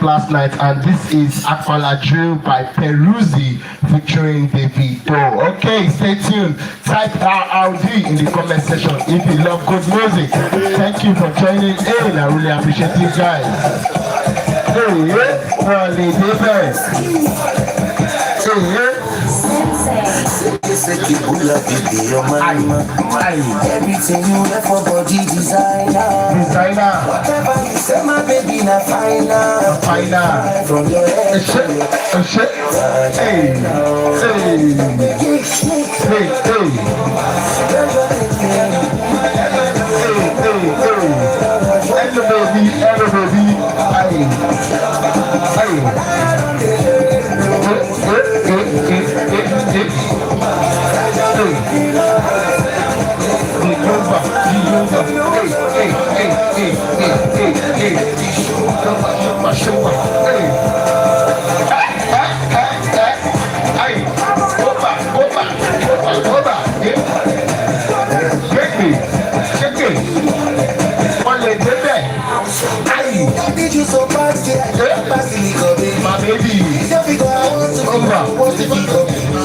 last night, and this is Aquala Dream by Peruzzi featuring Davido. Okay, stay tuned. Type RRD in the comment section if you love good music. Thank you for joining in. I really appreciate you guys. Hey, yeah, Ronnie Davis. Hey, yeah. Everything you have for body designer. Whatever you say, my baby, na finer. From your head to your Hey. My baby,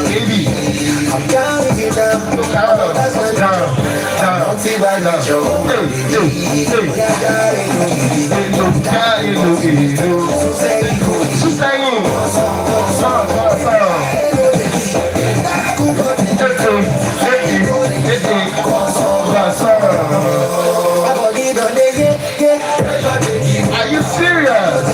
baby, I'm counting it down. That's my down. Are you serious?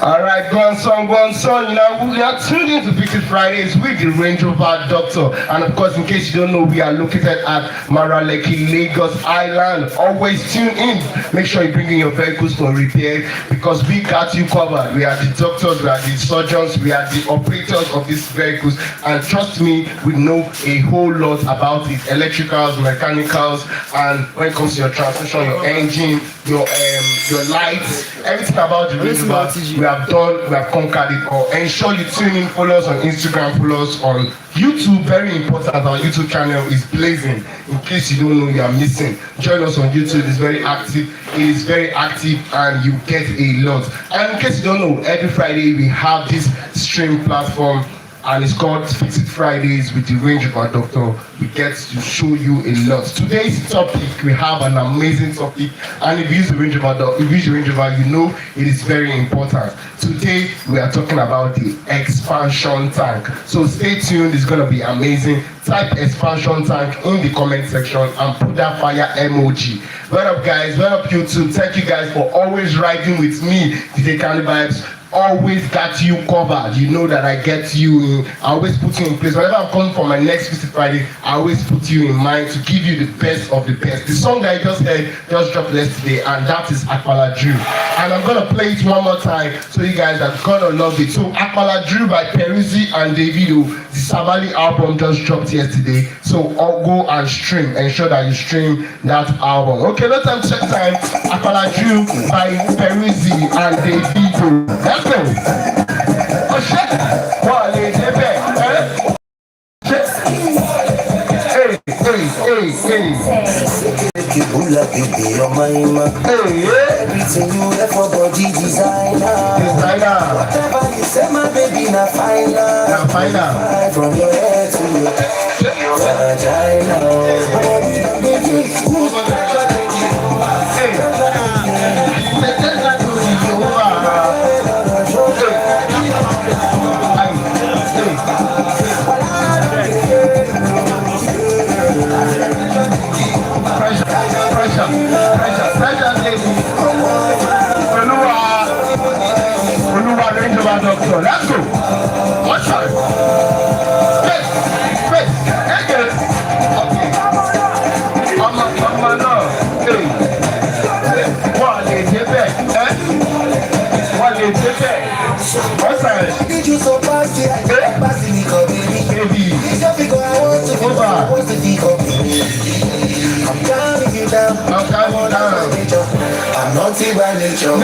Alright, one song. You know, we are tuned into Vybszz Fridays with the Range Rover Doctor. And of course, in case you don't know, we are located at Maraleki, Lagos Island. Always tune in. Make sure you bring in your vehicles for repair because we got you covered. We are the doctors, we are the surgeons, we are the operators of these vehicles. And trust me, we know a whole lot about it. Electricals, mechanicals, and when it comes to your transmission, your engine, your lights, everything about the Range Rover, we have conquered it all. Ensure you tune in, follow us on Instagram, follow us on YouTube. Very important, our YouTube channel is blazing. In case you don't know, you are missing. Join us on YouTube. It's very active. It is very active and you get a lot. And in case you don't know, every Friday we have this stream platform and it's called Vybszz Fridays with the Range Rover Doctor. We get to show you a lot. Today's topic, we have an amazing topic, and if you use the Range Rover, you know it is very important. Today we are talking about the expansion tank. So stay tuned, it's gonna be amazing. Type expansion tank in the comment section and put that fire emoji. What up guys, what up YouTube? Thank you guys for always riding with me, DJ Candy Vybszz. Always got you covered. You know that I get you. I always put you in place. Whenever I'm coming for my next Vybszz Friday, I always put you in mind to give you the best of the best. The song that I just heard just dropped yesterday, and that is Aquala Drew. And I'm gonna play it one more time so you guys are gonna love it. So Aquala Drew by Peruzzi and Davido. The Savali album just dropped yesterday. So I'll go and stream. Ensure that you stream that album. Okay, no time check time. Aquala Drew by Peruzzi and Davido. Let's go. Oh shit. What is it? Everything you have for body designer. Whatever you say, my baby, na finer. From your head to your vagina. Let's go. One time. Space. Again. Okay. I'm a love. Hey. down. I'll calm you down. I'm naughty by nature.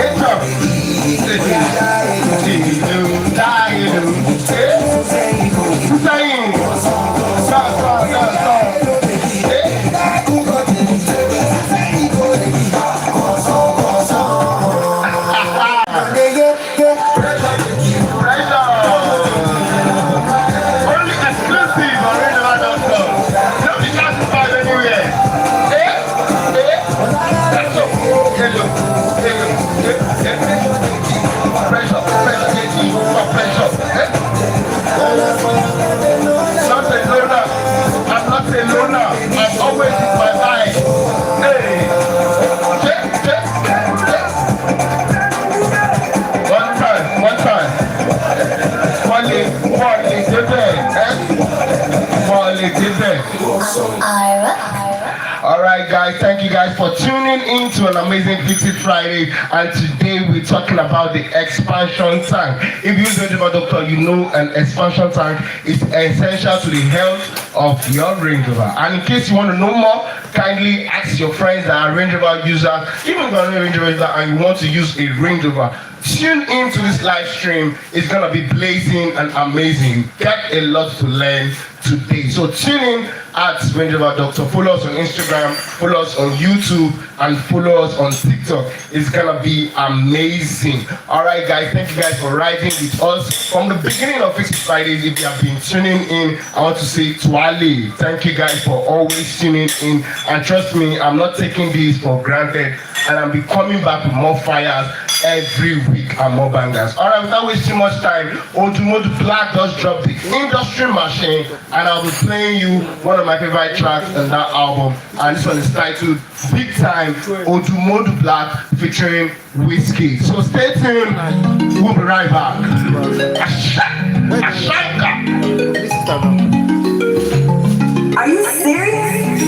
I'm always with my mind. Hey. One time. Alright guys, thank you guys for tuning in to an amazing Visit Friday, and today we're talking about the expansion tank. If you're a Range Rover doctor, you know an expansion tank is essential to the health of your Range Rover. And in case you want to know more, kindly ask your friends that are Range Rover users. Even if you're not a Range Rover user and you want to use a Range Rover, tune into this live stream. It's gonna be blazing and amazing. Get a lot to learn today. So tune in at Range Rover Doctor. Follow us on Instagram, follow us on YouTube, and follow us on TikTok. It's gonna be amazing. Alright guys, thank you guys for riding with us from the beginning of Visit Fridays. If you have been tuning in, I want to say Twale. Thank you guys for always tuning in. And trust me, I'm not taking this for granted. And I'll be coming back with more fires every week and more bangers. Alright, without wasting much time, Odumodu Black just dropped the Industry Machine, and I'll be playing you one of my favorite tracks on that album. And this one is titled Big Time, Odumodu Black featuring Whiskey. So stay tuned, we'll be right back. Ashaka! Are you serious?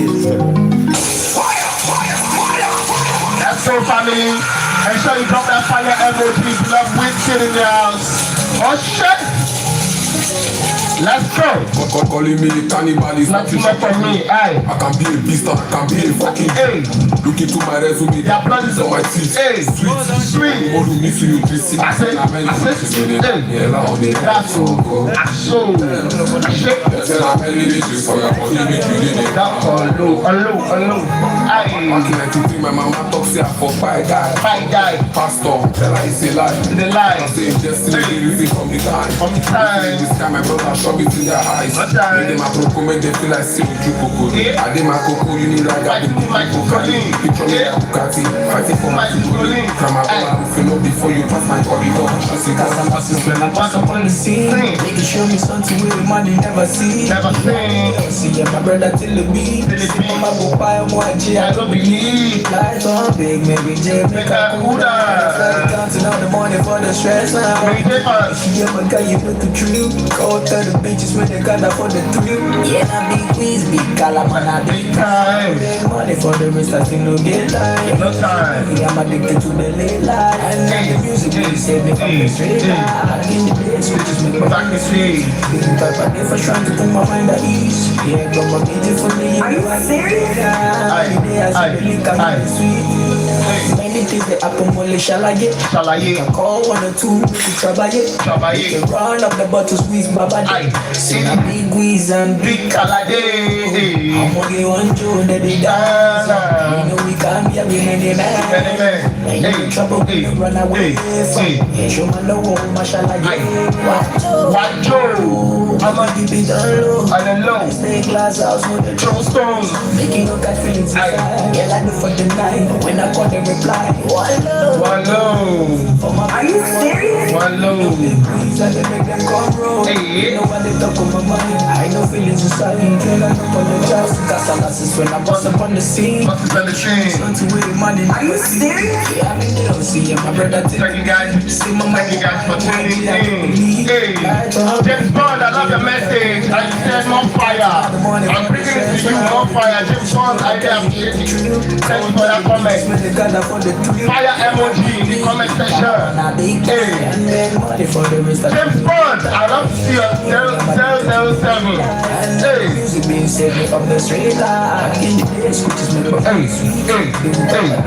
So family, ensure you drop that fire emoji. Love Whiskey in the house. Oh shit! Let's go. Calling me cannibal is not enough for me. Aye. I can be a beast, I can be a fucking. Hey. Look into my resume. Your blood is on my teeth. Hey. Sweet. More to miss you, this. I said. Hey. That's so. Hello. Aye. My mama talks here for five guy. Pastor, tell her it's a lie. The lie. I say destiny reason from the time. This time my brother shot me in their eyes. Make them a cocoa, make them feel like see you cocoa. I did my cocoa, you need like I did my cocoa. Picture me a Bugatti, fighting for my people. From my brother, if you know before you pass my corridor. I see cause I'm passing when I pass up on the scene. They can show me something with the money never see. See yeah, my brother till the beat. I'm a go buy more I don't believe. Life on big, maybe J make a Buddha. Counting out the money for the stress. Yeah, but girl, you put the drill. Go to the beaches when they got for the thrill. Yeah, I big quiz, big color, man, I big time. Big money for the rest, I think no get time. No time. Yeah, I'm addicted to the late life. And the music really save me from the straight line. In the place, switches make my back to sleep. Big type of day for trying to put my mind at ease. Yeah, got my beautifully. Are you serious? Many things that happen only shall I get. I call 1 or 2 to travailler. You run up the bottle squeeze baba day. Say a big whiz and big calade. I'm only one Joe that they dance. You know we can't be a winning man. Ain't no trouble when you run away from. Yeah, show my low, my shall I get. What Joe? I'ma keep it on low. Stay glass house with the Trouble stones. making no catch feelings inside. Yeah, I do for the night. When I call them reply, one love. Are you serious? One low. Please, I make them come wrong. Hey. You know what they talk on my mind. I know feelings inside. Can I apologize? Cause I'm lost when I bust up on the scene. Something with the money. Are you serious? Yeah, I mean, they don't see my brother. Thank you guys. See my Thank you guys for tuning in. Hey, James Bond, I love us a message and you said more fire. I'm bringing it to you, more fire. James Bond, I appreciate it. Thank you for that comment. Fire emoji in the comment section. Hey. James Bond, I love to see us 007. Hey.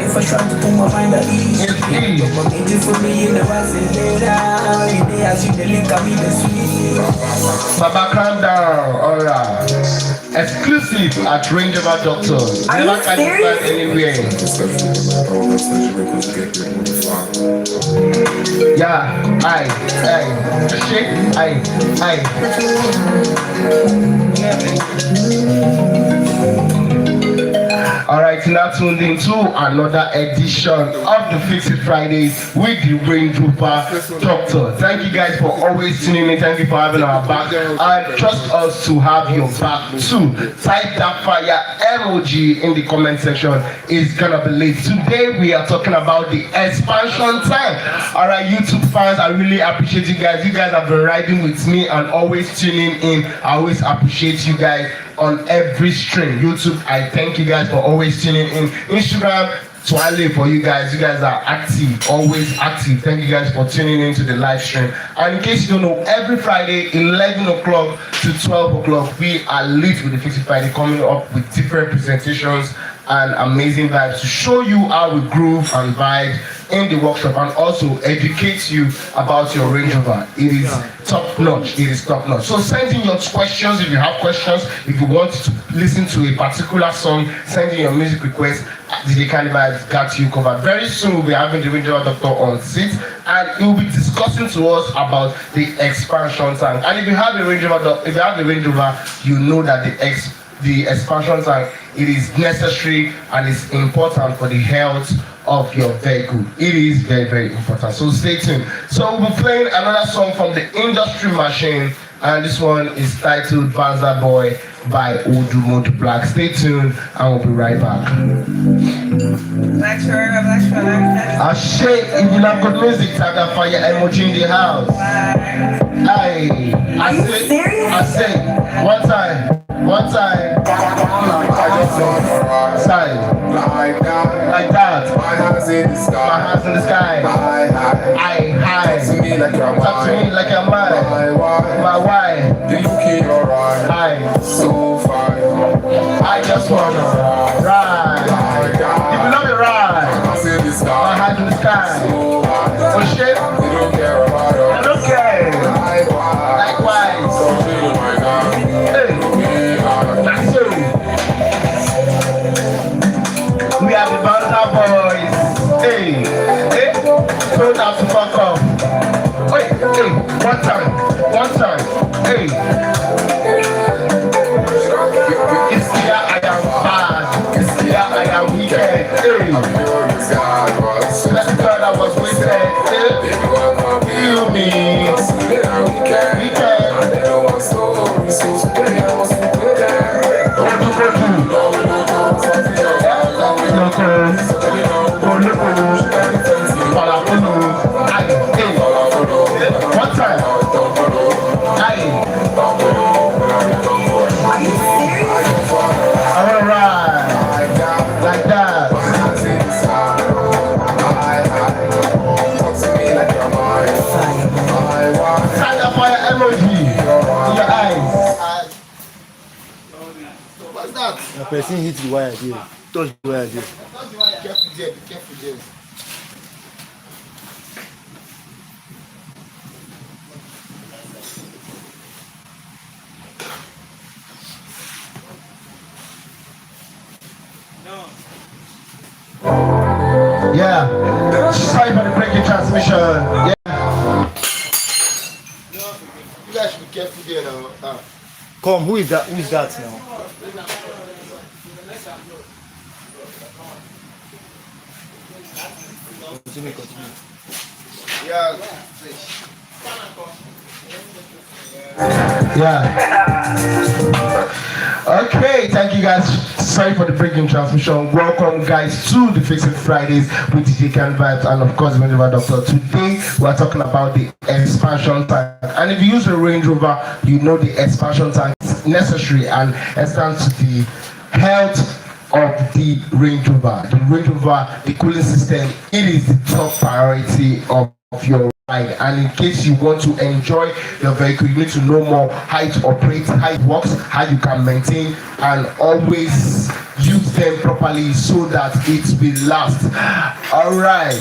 If I try to put my mind at ease, for me, you never say later. As you look at me, the sweet. Baba, calm down. Alright. Exclusive at Range Rover Doctors. Are Never you can you serious? find anywhere. Yeah, aye. Shake, aye. Alright, now tuned into another edition of the Fix It Fridays with the Range Rover Doctor. Thank you guys for always tuning in. Thank you for having our back. And trust us to have your back too. Type that fire emoji in the comment section. It's gonna be late. Today we are talking about the expansion time. Alright, YouTube fans, I really appreciate you guys. You guys have been riding with me and always tuning in. I always appreciate you guys on every stream. YouTube, I thank you guys for always tuning in. Instagram, Twale for you guys. You guys are active, always active. Thank you guys for tuning in to the live stream. And in case you don't know, every Friday, 11 o'clock to 12 o'clock, we are lit with the Fix It Friday, coming up with different presentations and amazing vibes to show you how we groove and vibe in the workshop and also educate you about your Range Rover. It is top notch. It is top notch. So send in your questions if you have questions. If you want to listen to a particular song, send in your music request. DJ Cannibal got you covered. Very soon we'll be having the Range Rover Doctor on seat and he will be discussing to us about the expansion tank. And if you have a Range Rover, you know that the expansion tank, it is necessary and it's important for the health of your vehicle. It is very, very important. So stay tuned. So we'll be playing another song from the Industry Machine, and this one is titled Vybszz Boy by Odumodu Black. Stay tuned and we'll be right back. Black Shore. I shake if you love good music, tag that fire emoji in the house. Aye. Are you serious? I say one time. Side. Like that. My hands in the sky. High. Talk to me like you're Talk to me like you're mine. My wife. Do you keep your ride? High. So fine. I just wanna ride. If you love the ride, My hands in the my sky. hands in the sky. So high. Oh shit, They don't care about I us. don't care. Likewise. Likewise. So feel my God. Hey, that's it. We have the Vybszz boys. Hey, told us to fuck up. Wait, one time. Hey. It's here I am bad. It's here I am wicked. Hey. That's the girl that was wicked. Feel me. Wicked. One time. Alright. Like that. Send up fire emoji in your eyes. What's that? The person hit the wire there. Touch the wire there. Be careful there. Yeah. Sorry for the breaking transmission. Yeah. You guys should be careful there now. Come, who is that? Who is that now? Continue. Yeah. Yeah. Okay, thank you guys Sorry for the breaking transmission. Welcome, guys, to the Fix It Fridays with DJ Vybszz and of course Range Rover Doctor. Today we are talking about the expansion tank. And if you use a Range Rover, you know the expansion tank is necessary and extends to the health of the Range Rover. The Range Rover, the cooling system, it is the top priority of your ride. And in case you want to enjoy your vehicle, you need to know more how it operates, how it works, how you can maintain and always use them properly so that it will last. All right.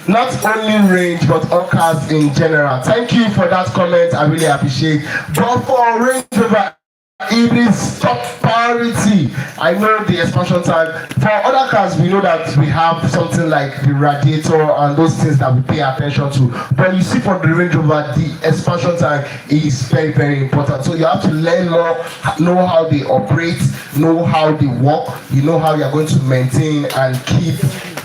Not only Range but all cars in general. Thank you for that comment. I really appreciate. But for Range Rover, it is top priority. I know the expansion tank. For other cars, we know that we have something like the radiator and those things that we pay attention to. But you see, for the Range Rover, the expansion tank is very, very important. So you have to learn more, know how they operate, know how they work, you know how you are going to maintain and keep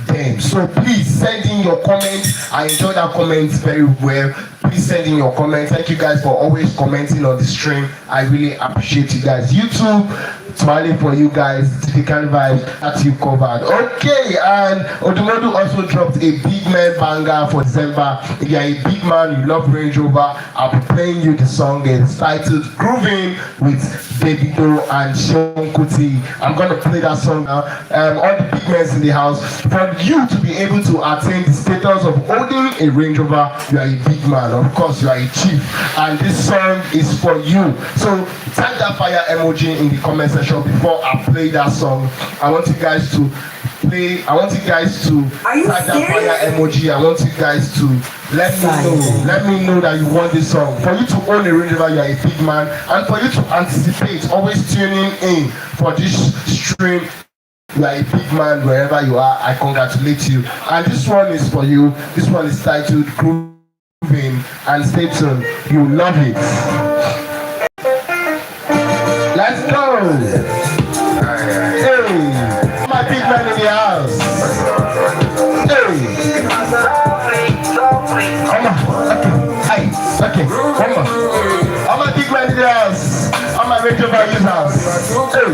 them. So please send in your comments. I enjoyed that comment very well. Please send in your comments. Thank you guys for always commenting on the stream. I really appreciate you guys. YouTube, smiling for you guys. Typical vibe that you covered. Okay, and Odumodu also dropped a big man banger for December. If you're a big man, you love Range Rover, I'll be playing you the song. It's titled Grooving with Davido and Sean Kuti. I'm gonna play that song now. All the big men in the house. For you to be able to attain the status of holding a Range Rover, you are a big man. Of course, you are a chief, and this song is for you. So type that fire emoji in the comment section before I play that song. I want you guys to type that fire emoji. I want you guys to let me know that you want this song. For you to own a Range Rover, you are a big man, and for you to anticipate, always tuning in for this stream. You are a big man wherever you are. I congratulate you. And this one is for you. This one is titled Grooving, and stay tuned. You love it. Let's go. Hey, my big man in the house. Hey. Okay. Come on. I'm a big man in the house. I'm a Range Rover users. Hey,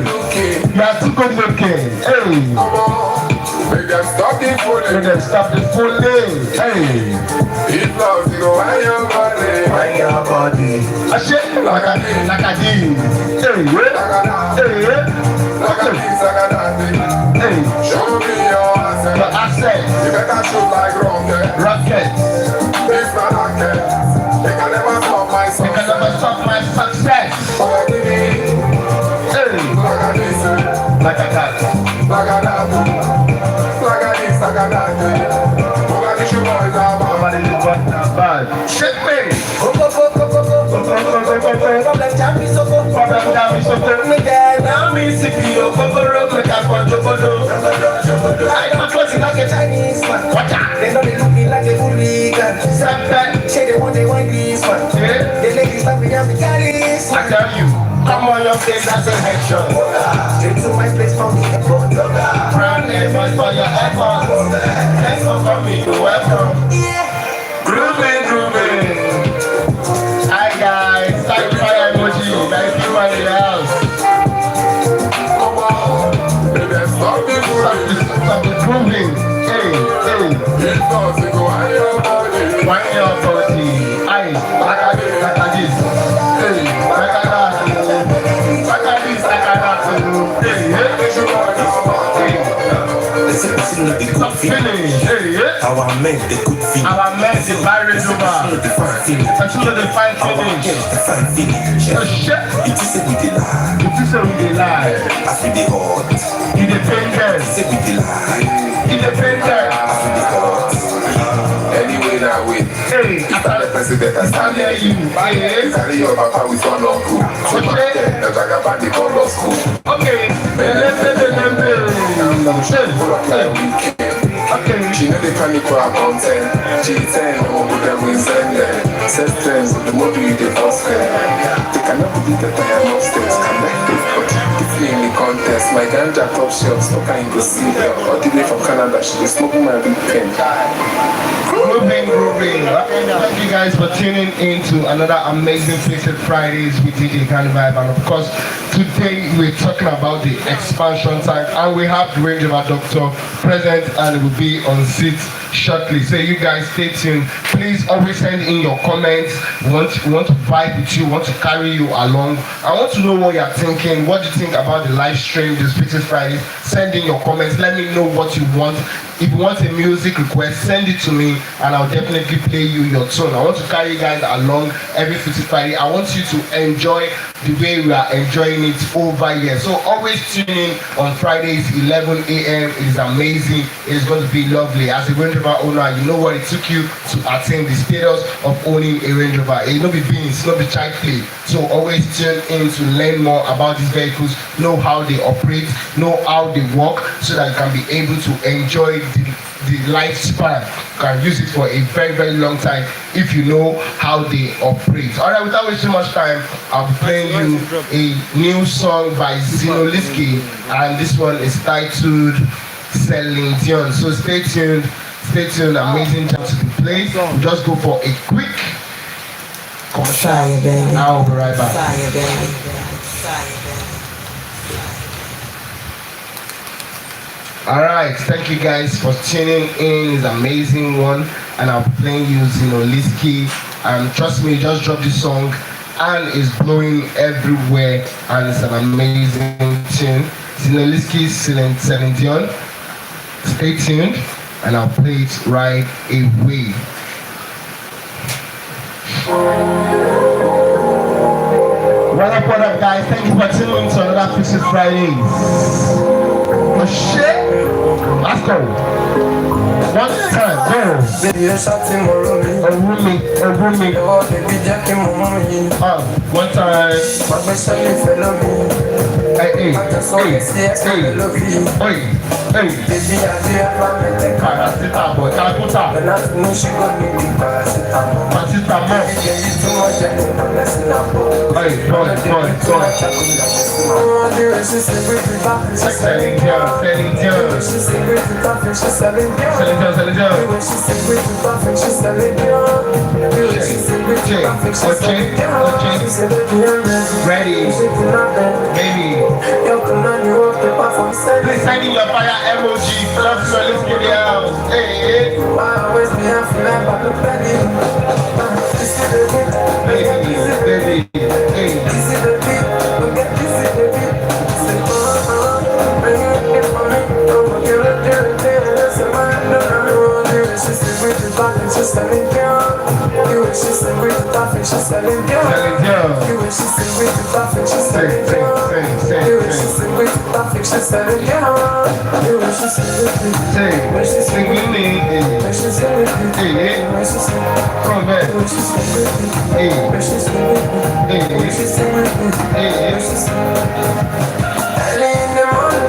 you are too good looking. Hey, make them stop the fooling. make them stop the fooling. Hey, If love, you go hang your body. hang your body. I shake like I did. Hey, Like a this, like a that. hey, Show me your asset. your asset, You better shoot like rocket. rocket. This my rocket. They can never stop my You can success. never stop my success. Like a this, Hey, like a this, like I got. like a that. Like a this, like a that. Nobody should boys are bad. Nobody is but that bad. Shake me. Chinese man. They know they looking like a hooligan. Say they want this one. The ladies love me, I'm the carries. I tell you, come on your face, that's a headshot. Straight to my place, for me, the phone. Brand effort for your effort. Thanks for coming, you're welcome. Grooving. Hi guys, type fire emoji, like people in the house. Come on, make them stop the fooling. Stop the grooving. Hey. If love, you go hang your body. Wind your body. Aye, like I this. Hey, like I that. Like I this, like I that. Hey. They should boys are bad. Listen to the good feeling. Hey. How I make the good feeling. Our men, the Range Rover. The fine feeling. Until the fine How I feeling. get the fine feeling. Oh shit. It is a with the lie. If you say we dey lie, I feel the hot. you dey pain them. Say with the lie. You dey pain them. I feel the hot. Anyway, that way. Hey, If I'm the president, I I stand hear there. you. Hey. Carry your papa with one uncle. So back then, the Jagabandi call us school. Okay. Okay. She know the panic for her content. She 10, oh, but then we send them. Systems, the more you the first them. They cannot believe that I am upstairs. Can I do but if you in the contest, my ganja top shelf, so can you go see them. All the way from Canada. She's smoking my big pen. Grooving. Thank you guys for tuning in to another amazing Fixed Fridays with DJ Vibe. And of course, today we're talking about the expansion time, and we have the Range Rover Doctor present and will be on seat shortly. So you guys stay tuned. Please always send in your comments. We want to vibe with you, want to carry you along. I want to know what you're thinking. What do you think about the live stream, this Fixed Fridays? Send in your comments. Let me know what you want. If you want a music request, send it to me and I'll definitely play you your tune. I want to carry you guys along every 50 Friday. I want you to enjoy the way we are enjoying it over here. So always tune in on Fridays, 11 a.m. It is amazing. It is going to be lovely. As a Range Rover owner, you know what it took you to attain the status of owning a Range Rover. It's not be beans, it's not be child play. So always tune in to learn more about these vehicles, know how they operate, know how they work, so that you can be able to enjoy the lifespan. You can use it for a very, very long time if you know how they operate. Alright, without wasting much time, I'll be playing you a new song by Zinoliski, and this one is titled Celine Dion. So stay tuned, amazing time to be played. We'll just go for a quick commercial. I'll be right back. Alright, thank you guys for tuning in. It's an amazing one, and I'm playing you Zinoliski. Trust me, just dropped this song and it's blowing everywhere, and it's an amazing tune. Zinoliski, Celine Dion. Stay tuned and I'll play it right away. What up guys? Thank you for tuning in to another Fixed Fridays. Oh shit! Let's go! One time, go! Baby, you're shouting more on me. Over me. Oh, baby, Jackie, mama, me. One time. My best friend, follow me. Hey. I just want to say I love you. Hey. Baby, I do have my take. Paracetamol. When I finish, you got me the paracetamol. Paracetamol. Yeah, you too much, I'm messing up. Hey, go. Oh, dear, she's a pretty back. She's Celine Dion. She's a pretty back. She's selling Dion. Celine Dion. She's a pretty back. She's selling Dion. She's a pretty back. She's selling Dion. She's a pretty Ready. Baby. Please send in your fire emoji. Love you, let's get it out. Hey. Baby. Hey. Sing with me. Come back.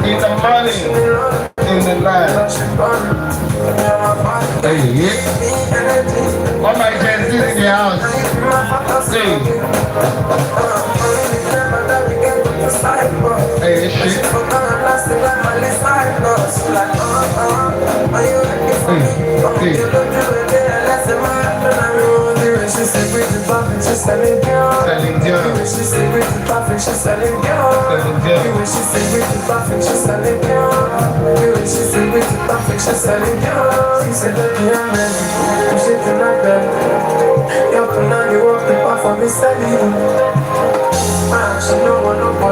In the morning, in the night. All my Gen Z in the house. Shit. Celine Dion.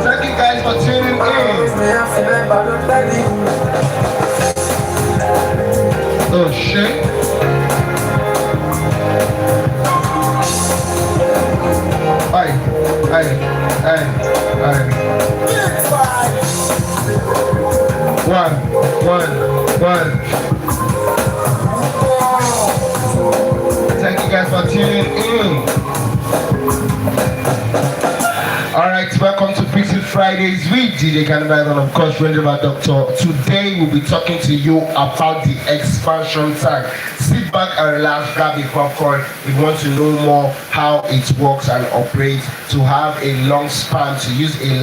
Thank you guys for tuning in. Oh shit. Aye. One. Thank you guys for tuning in. Alright, welcome to Fixed Friday. Fridays with DJ Cannabis and of course Range Rover Doctor. Today we'll be talking to you about the expansion tank. Sit back and relax, grab a popcorn if you want to know more how it works and operates, to have a long span, to use a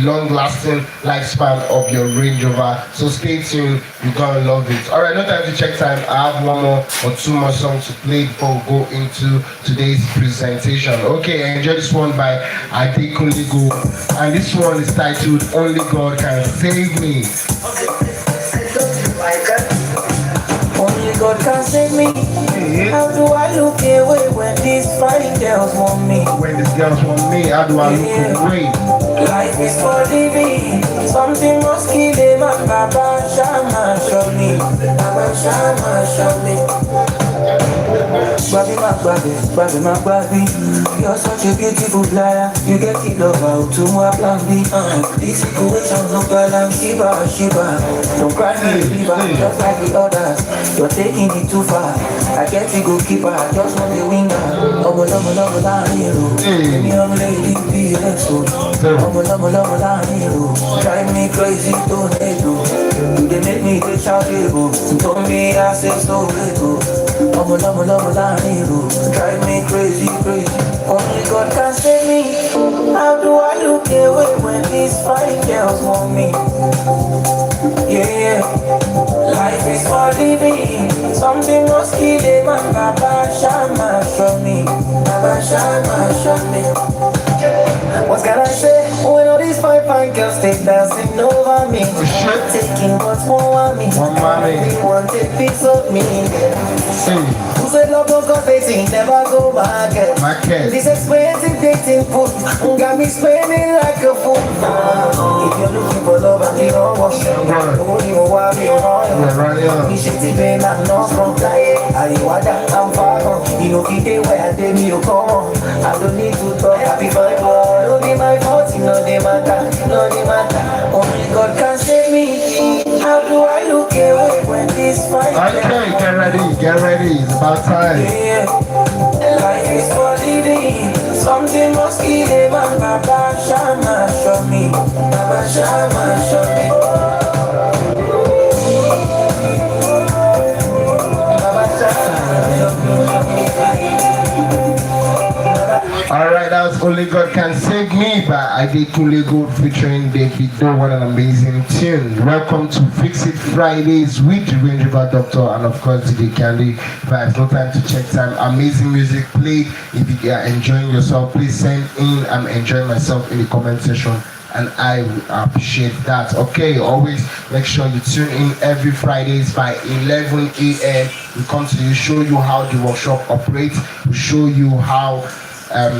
long-lasting lifespan of your Range Rover. So stay tuned, you're gonna love it. Alright, no time to check time. I have one more or two more songs to play before we go into today's presentation. Okay, enjoy this one by Adekunle, and this one is titled Only God Can Save Me. Only God can save me. How do I look away when these fine girls want me? When these girls want me, how do I look away? Life is for living. Something must kill him. Baba Shama show me. Baba Shama show me. Baby, my baby, you're such a beautiful flyer. You get it over to my plan B. This situation no balance. Shiba. Don't cry me, Shiba. Just like the others, you're taking it too far. I get the goalkeeper, I just want the winger. Love, hero. Me, I'm lady, be exo. Love, hero. Drive me crazy, don't hate you. They make me get shout able. Told me I say so little. Love, hero. Drive me crazy. Only God can save me. How do I look away when these fine girls want me? Yeah. Life is for living. Something must kill them. Baba Shama show me. Baba Shama show me. What can I say when all these fine girls take dancing over me? Taking what's more of me. Everyone take piece of me. Who said love don't cost 18, never go back. This expensive dating food got me spending like a fool. If you're looking for love and you don't want me, want me on me shitty pain, I'm not from flying. I'm far gone. You know, keep it where I did me, you come on. I don't need to talk, happy fine boy. Don't be my fault, you know they matter. Only God can save me. How do I look away when this fight? Okay, get ready, it's about time. Yeah. Life is for living. Something must kill him. Baba Shama show me. Baba Shama show me. Baba Shama Alright, that was Only God Can Save Me by Adekunle featuring David Doe. What an amazing tune. Welcome to Fix It Fridays with Range Rover Doctor and of course DJ Candy Vybszz. No time to check time. Amazing music played. If you are enjoying yourself, please send in I'm enjoying myself in the comment section, and I will appreciate that. Okay, always make sure you tune in every Fridays by 11 a.m. We come to you, show you how the workshop operates, we show you how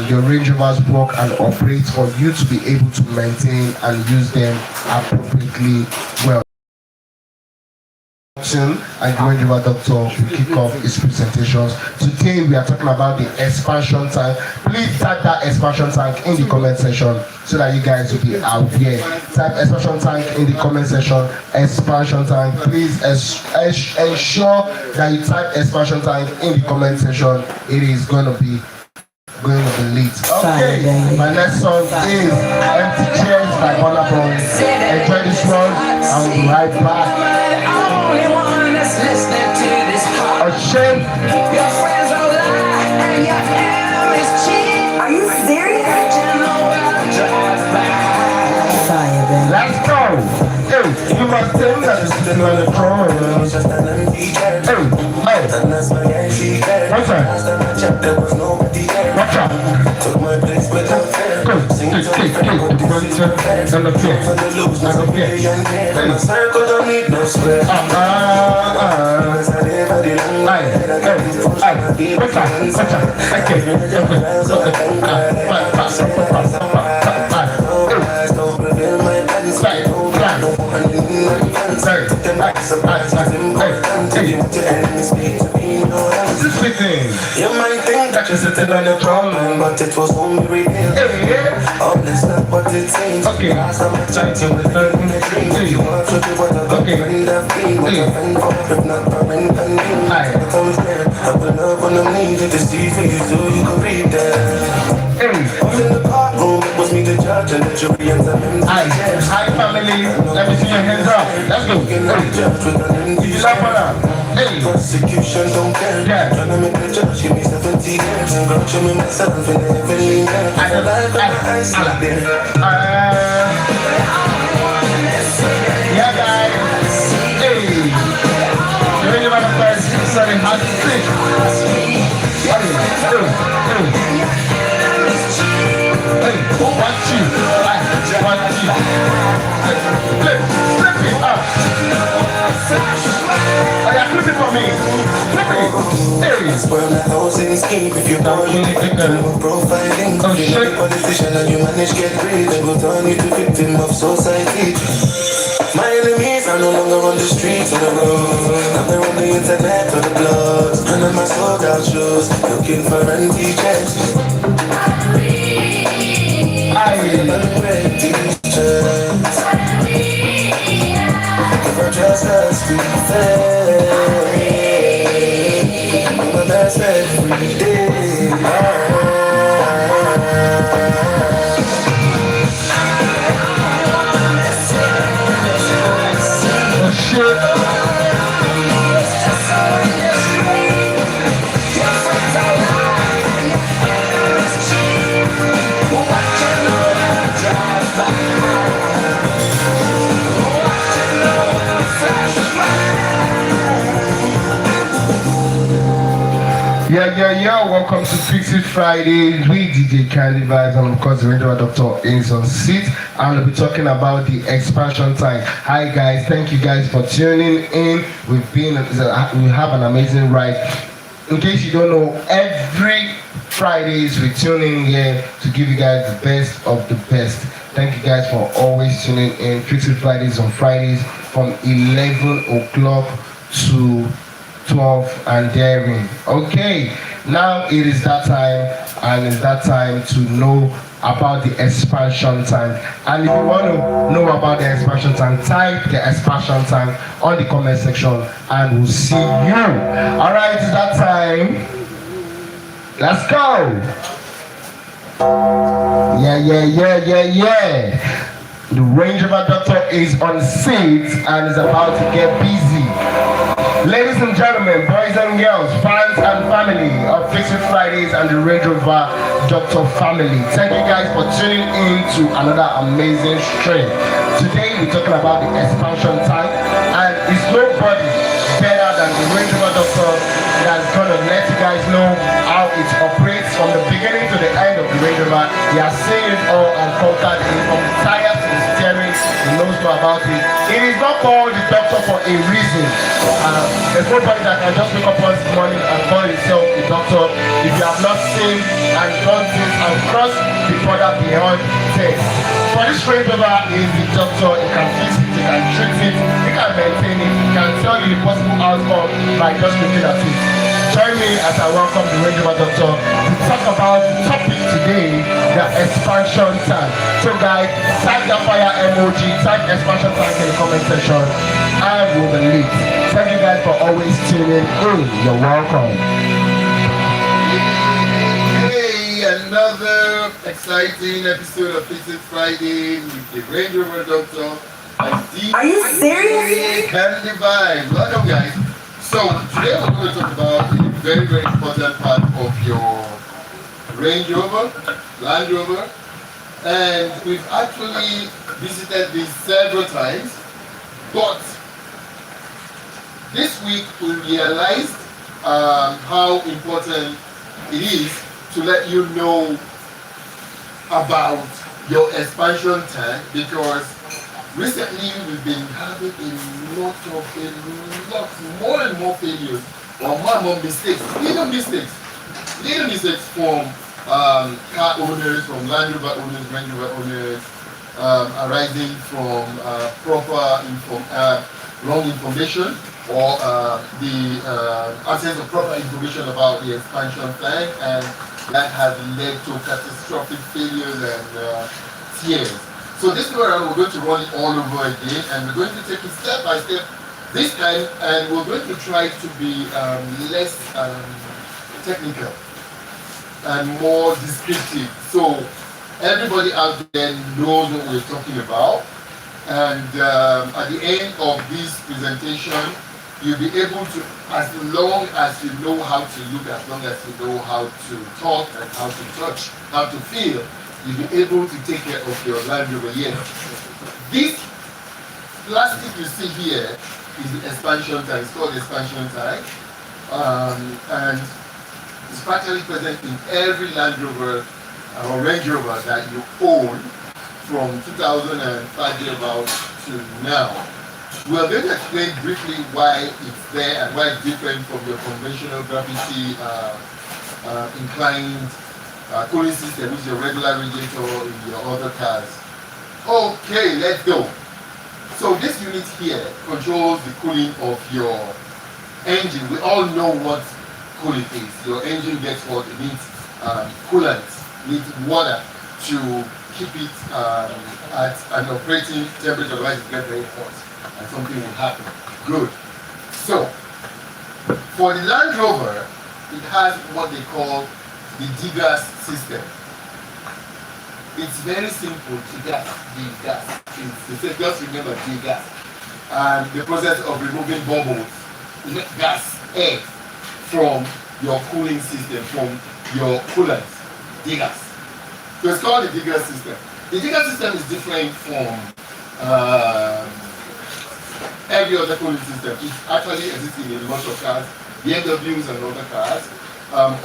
your Range Rovers work and operate for you to be able to maintain and use them appropriately well. And Range Rover Doctor will kick off his presentations. Today we are talking about the expansion tank. Please type that expansion tank in the comment section so that you guys will be out here. Type expansion tank in the comment section. Expansion tank. Please ensure that you type expansion tank in the comment section. It is going to be lit. Okay, my next song is Empty Chairs by Bonner Bones. Enjoy this one and we'll be right back. Shame. Your friends are lying and your enemies cheat. Are you serious? Let's go. Hey, you must tell me that it's still on the throne. Hey, what's that? Watch out. Go, You might think that you're sitting on your throne, but it was only real. Oh, that's not what it seems. Last time I tried to return in the dream. You want to be what a good friend of me, what a friend for, if not a friend of me. But I was there, I will love when I'm needed to see for you so you can read that. I was in the courtroom, it was me the judge and the jury and the men. with an empty Hey. Prosecution don't care. Yeah. Tryna make the judge give me 70 years. I'm gonna show me myself in the heavenly man. I alive and my eyes look there. Yeah, guys. Hey. You ready about the first? Sorry, hard to say. Hey, watch you. Watch you. Flip it up. Oh, yeah, flip it for me. Flip it. Hey. Spoil my housing scheme if you want me profiling. Oh, You're not a politician and you manage get great. They will turn you to victim of society. My enemies are no longer on the streets or the roads. Now they're on the internet or the blogs. And on my sold out shows, looking for empty checks. T-shirts. If I just us to be fair, my best every day. Oh, shit. Yeah, welcome to Vybszz Friday with DJ Candy Vybszz, and of course the radio doctor is on seat, and we'll be talking about the expansion time. Hi guys, thank you guys for tuning in. We have an amazing ride. In case you don't know, every Fridays we tune in here to give you guys the best of the best. Thank you guys for always tuning in. Vybszz Fridays on Fridays from 11 o'clock to 12 and daring. Okay, now it is that time, and it's that time to know about the expansion time. And if you want to know about the expansion time, type the expansion time on the comment section and we'll see you. Alright, it's that time. Let's go. Yeah. The Range Rover Doctor is on seat and is about to get busy. Ladies and gentlemen, boys and girls, fans and family of Vybszz Fridays and the Range Rover Doctor family, thank you guys for tuning in to another amazing stream. Today we're talking about the expansion time, and it's nobody better than the Range Rover Doctor that's gonna let you guys know how it operates from the beginning to the end of the Range Rover. He has seen it all and conquered it, from the tires to the steering. He knows more about it. It is not called the doctor for a reason. There's nobody that can just wake up one morning and call himself a doctor if you have not seen and done things and crossed the border beyond test. For this Range Rover is the doctor. He can fix it, he can treat it, he can maintain it, he can tell you the possible outcome by just looking at it. Join me as I welcome the Range Rover Doctor to talk about the topic today, the expansion time. So guys, type the fire emoji, type expansion time in the comment section, and we'll be lit. Thank you guys for always tuning in. You're welcome. Hey, another exciting episode of Vybszz Friday with the Range Rover Doctor. Are you serious? Candy Vybszz. Welcome guys. So today we're going to talk about a very, very important part of your Range Rover, Land Rover, and we've actually visited this several times, but this week we realized how important it is to let you know about your expansion tank, because recently we've been having more and more failures, or more and more mistakes, little mistakes from car owners, from Land Rover owners, Range Rover owners, arising from wrong information, or the absence of proper information about the expansion tank, and that has led to catastrophic failures and tears. So this go around, we're going to run it all over again, and we're going to take it step by step this time, and we're going to try to be less technical and more descriptive, so everybody out there knows what we're talking about. And at the end of this presentation, you'll be able to, as long as you know how to look, as long as you know how to talk and how to touch, how to feel, you'll be able to take care of your Land Rover. Yes. This plastic you see here is the expansion tank. It's called expansion tank. And it's practically present in every Land Rover or Range Rover that you own from 2005 thereabout to now. We are going to explain briefly why it's there and why it's different from your conventional gravity inclined cooling system, which is your regular radiator in your other cars. Okay, let's go. So this unit here controls the cooling of your engine. We all know what cooling is. Your engine gets what it needs, coolant, needs water to keep it at an operating temperature, otherwise it gets very hot and something will happen. Good. So, for the Land Rover, it has what they call the degas system. It's very simple, degas. Just remember degas. And the process of removing bubbles, gas, air from your cooling system, from your coolant, degas. So it's called the degas system. The degas system is different from every other cooling system. It actually exists in a lot of cars, BMWs and other cars,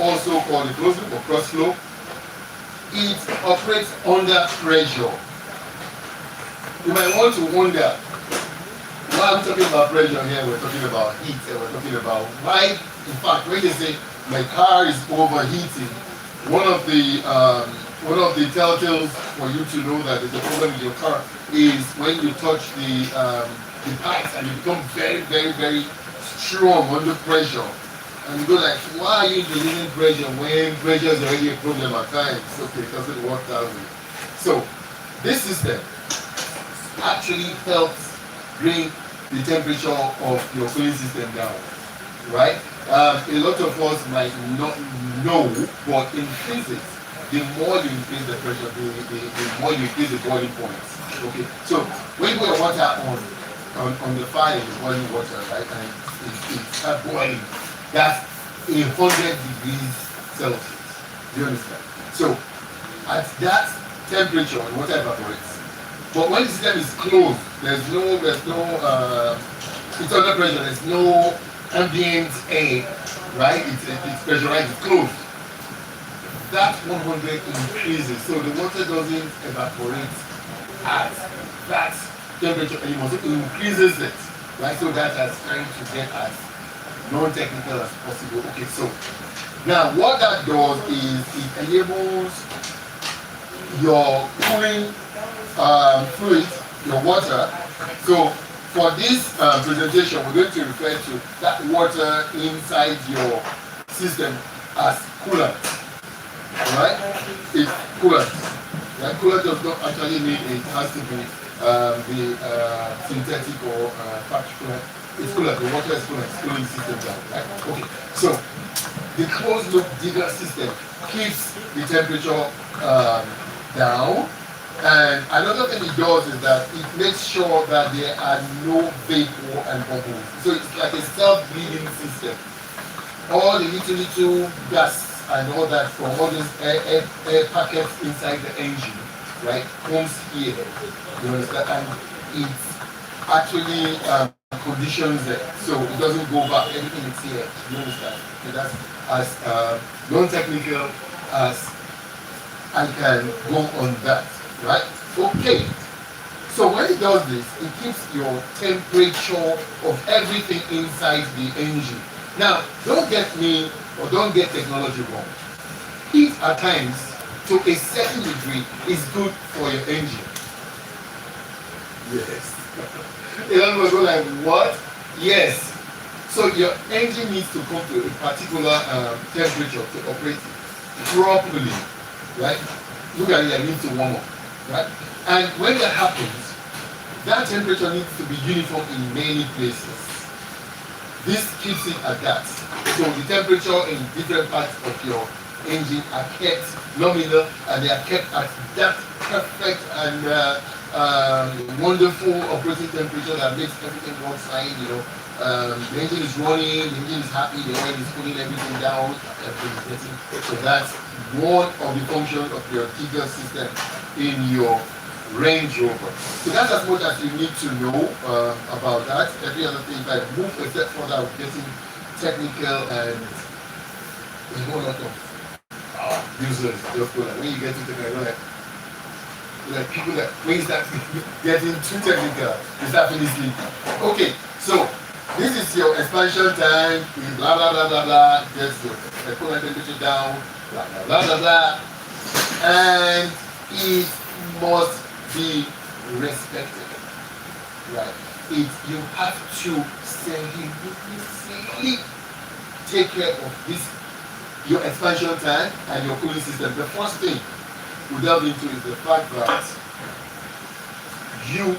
also called the closed loop or cross flow. It operates under pressure. You might want to wonder, why are we talking about pressure here? We're talking about heat, and we're talking about why. In fact, when they say my car is overheating, one of the telltales for you to know that there's a problem with your car is when you touch the pipes and you become very, very, very strong under pressure. And you go like, why are you releasing pressure when pressure is already a problem at times? Okay, it doesn't work that way. So, this system actually helps bring the temperature of your cooling system down, right? A lot of us might not know, but in physics, the more you increase the pressure, the more you increase the boiling points. Okay, so when you put water on the fire, it's boiling water, right? And it starts boiling. That's 100 degrees Celsius. Do you understand? So at that temperature, the water evaporates. But when the system is closed, there's no it's under pressure. There's no ambient air, right? It's pressurized. It's closed. That 100 increases, so the water doesn't evaporate at that temperature anymore. So it increases it, right? So that is trying to get as non-technical as possible. Okay, so now what that does is it enables your cooling fluid, your water. So for this presentation, we're going to refer to that water inside your system as coolant. Right? It's coolant. Right? Coolant does not actually mean it has to be the synthetic or factory coolant. It's coolant. The water is coolant. It's cooling system down. Right? Okay. So the closed loop degas system keeps the temperature down. And another thing it does is that it makes sure that there are no vapor and bubbles. So it's like a self-bleeding system. All the little gas and all that from all those air packets inside the engine, right, comes here. You understand? And it actually conditions it, so it doesn't go back. Everything is here. You understand? So that's as non-technical as I can go on that, right? Okay. So when it does this, it keeps your temperature of everything inside the engine. Now, don't get me or don't get technology wrong. Heat at times, to a certain degree, is good for your engine. Yes. A lot of people go like, what? Yes. So your engine needs to come to a particular temperature to operate properly, right? Look at it, it needs to warm up, right? And when that happens, that temperature needs to be uniform in many places. This keeps it at that. So the temperature in different parts of your engine are kept nominal and they are kept at that perfect and wonderful operating temperature that makes everything work fine. The engine is running, the engine is happy, the oil is pulling everything down, everything is getting. So that's one of the functions of your TGA system in your Range Rover. So that's as much as you need to know about that. Every other thing, if I move a step further, we're getting technical and there's a whole lot of users just go like, when you get to technical, like people that when you start getting too technical, you start feeling sleepy. Okay, so this is your expansion time, blah blah blah blah blah, gets your coolant temperature down, blah blah blah blah blah, and it must be respected. Right? You have to significantly take care of this, your expansion tank and your cooling system. The first thing we delve into is the fact that you,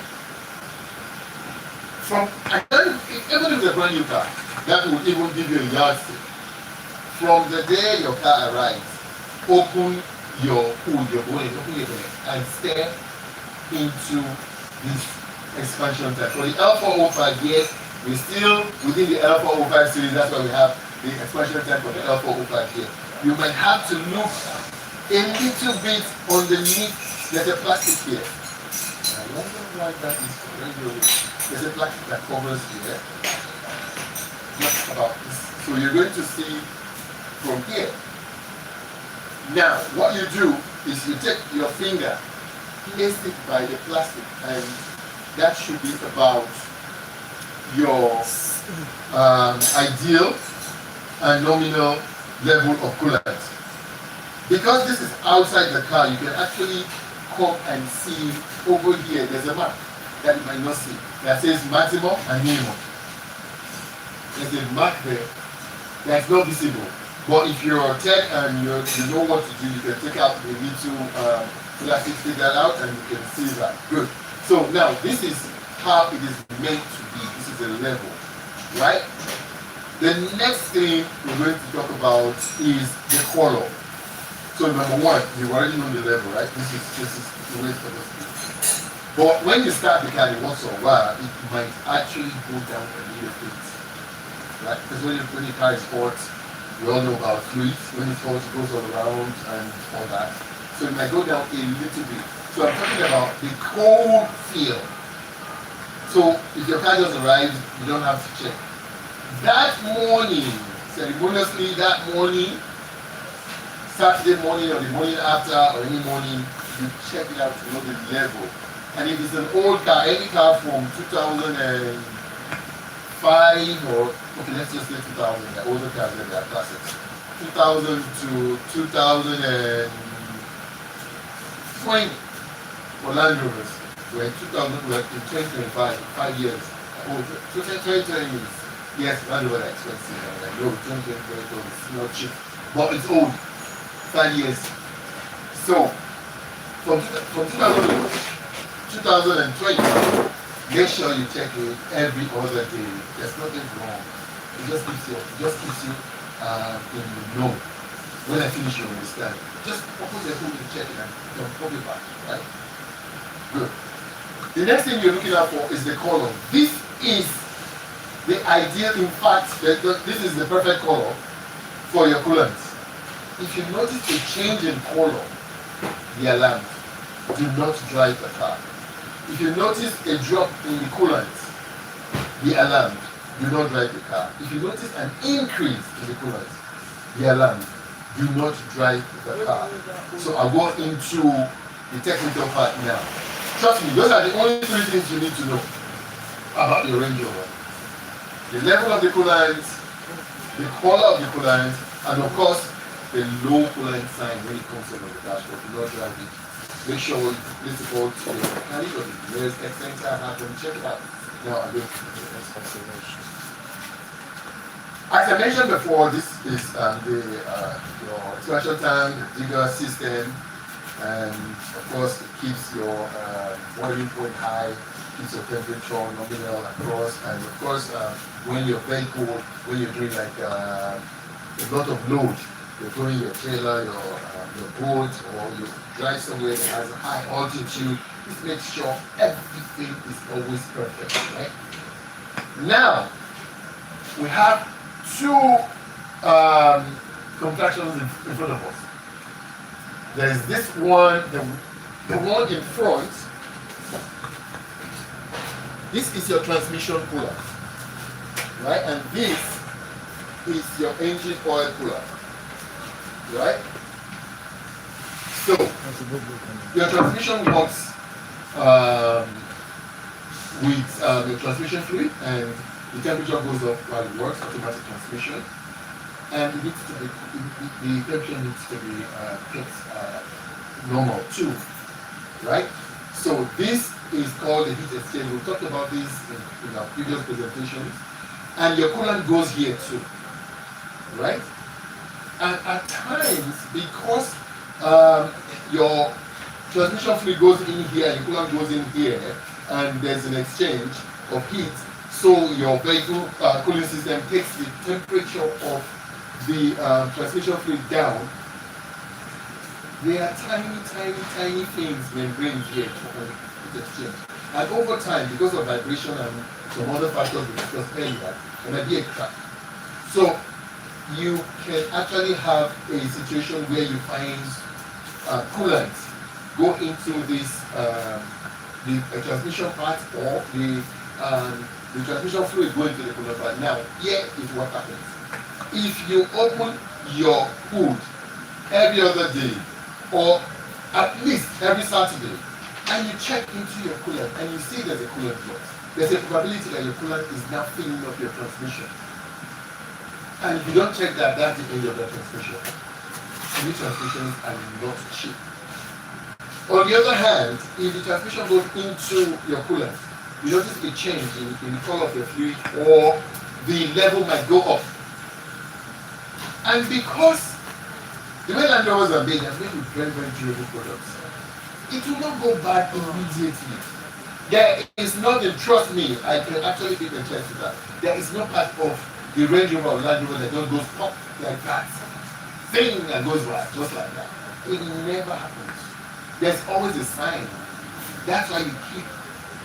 even if it's a brand new car, that will even give you a yardstick. From the day your car arrives, open your hood, your bonnet, open your bonnet, and stare into this expansion tank. For the L405, yes, we're still within the L405 series. That's why we have the expansion tank for the L405 here. You might have to look a little bit underneath. There's a plastic here. I wonder why that is very. There's a plastic that covers here. Just about this. So you're going to see from here. Now, what you do is you take your finger, place it by the plastic, and that should be about your ideal and nominal level of coolant. Because this is outside the car, you can actually come and see over here, there's a mark that you might not see that says maximum and minimum. There's a mark there that's not visible. But if you're a tech and you know what to do, you can take out the little plastic, take that out, and you can see that. Good. So now this is how it is meant to be. This is a level, right? The next thing we're going to talk about is the color. So number one, you already know the level, right? This is the way it's supposed to be. But when you start the car once in a while, it might actually go down a little bit, right? Because when your car is hot, we all know about fluids. When it's hot, it goes all around and all that. So it might go down a little bit. So I'm talking about the cold feel. So if your car just arrives, you don't have to check. That morning, ceremoniously that morning, Saturday morning or the morning after or any morning, you check it out to know the level. And if it's an old car, any car from 2005 or, okay, let's just say 2000, the older cars that are classics. 2000 to 2020 for Land Rovers. We're in 2025, 5 years older. 2020 is, yes, Land Rover are expensive. I know 2020 is not cheap, but it's old. 5 years. So, from 2020, make sure you check it every other day. There's nothing wrong. It just keeps you in the know. When I finish, you understand. Just open the hood and check it and pop it back, right? Good. The next thing you're looking out for is the color. This is the ideal, in fact, this is the perfect color for your coolant. If you notice a change in color, the alarm. Do not drive the car. If you notice a drop in the coolant, the alarm. Do not drive the car. If you notice an increase in the coolant, the alarm. Do not drive the car. So I'll go into the technical part now. Trust me, those are the only three things you need to know about your Range Rover. The level of the coolant, the color of the coolant, and of course, the low coolant sign when it comes to the dashboard. Do not drive it. Make sure you place the ball to your mechanic or the nearest extender and have them check it out. Now I'm going to do the next observation. As I mentioned before, this is your expansion tank, the digger system, and of course it keeps your boiling point high, keeps your temperature nominal across, and of course when you're very cold, when you're doing like a lot of load, you're throwing your trailer, your boat, or you drive somewhere that has a high altitude, Please make sure everything is always perfect, right? Now, we have two contractions in front of us. There is this one, the one in front. This is your transmission cooler, right? And this is your engine oil cooler, right? So, your transmission works with the transmission fluid, and the temperature goes up while it works, automatic transmission. And it needs to be, the temperature needs to be kept normal too, right? So this is called the heat exchange. We talked about this in our previous presentations. And your coolant goes here too, right? And at times, because your transmission fluid goes in here and your coolant goes in here, and there's an exchange of heat, so your vehicle cooling system takes the temperature of the transmission fluid down. There are tiny things membranes here to exchange. And over time, because of vibration and some other factors we discussed earlier, there might be a crack. So you can actually have a situation where you find coolant go into this the transmission part, or the transmission fluid go into the coolant part. Now, here is what happens. If you open your hood every other day, or at least every Saturday, and you check into your coolant and you see there's a coolant block, there's a probability that your coolant is now filling up your transmission. And if you don't check that, that's the end of the transmission. New transmissions are not cheap. On the other hand, if the transmission goes into your coolant, you notice a change in the color of the fluid, or the level might go up. And because the way Land Rovers are made, they're made with very, very durable products, it will not go bad immediately. There is nothing, trust me, I can actually give a chance to that. There is no part of the Range Rover or Land Rover that just goes pop like that. Thing and goes right, just like that. It never happens. There's always a sign. That's why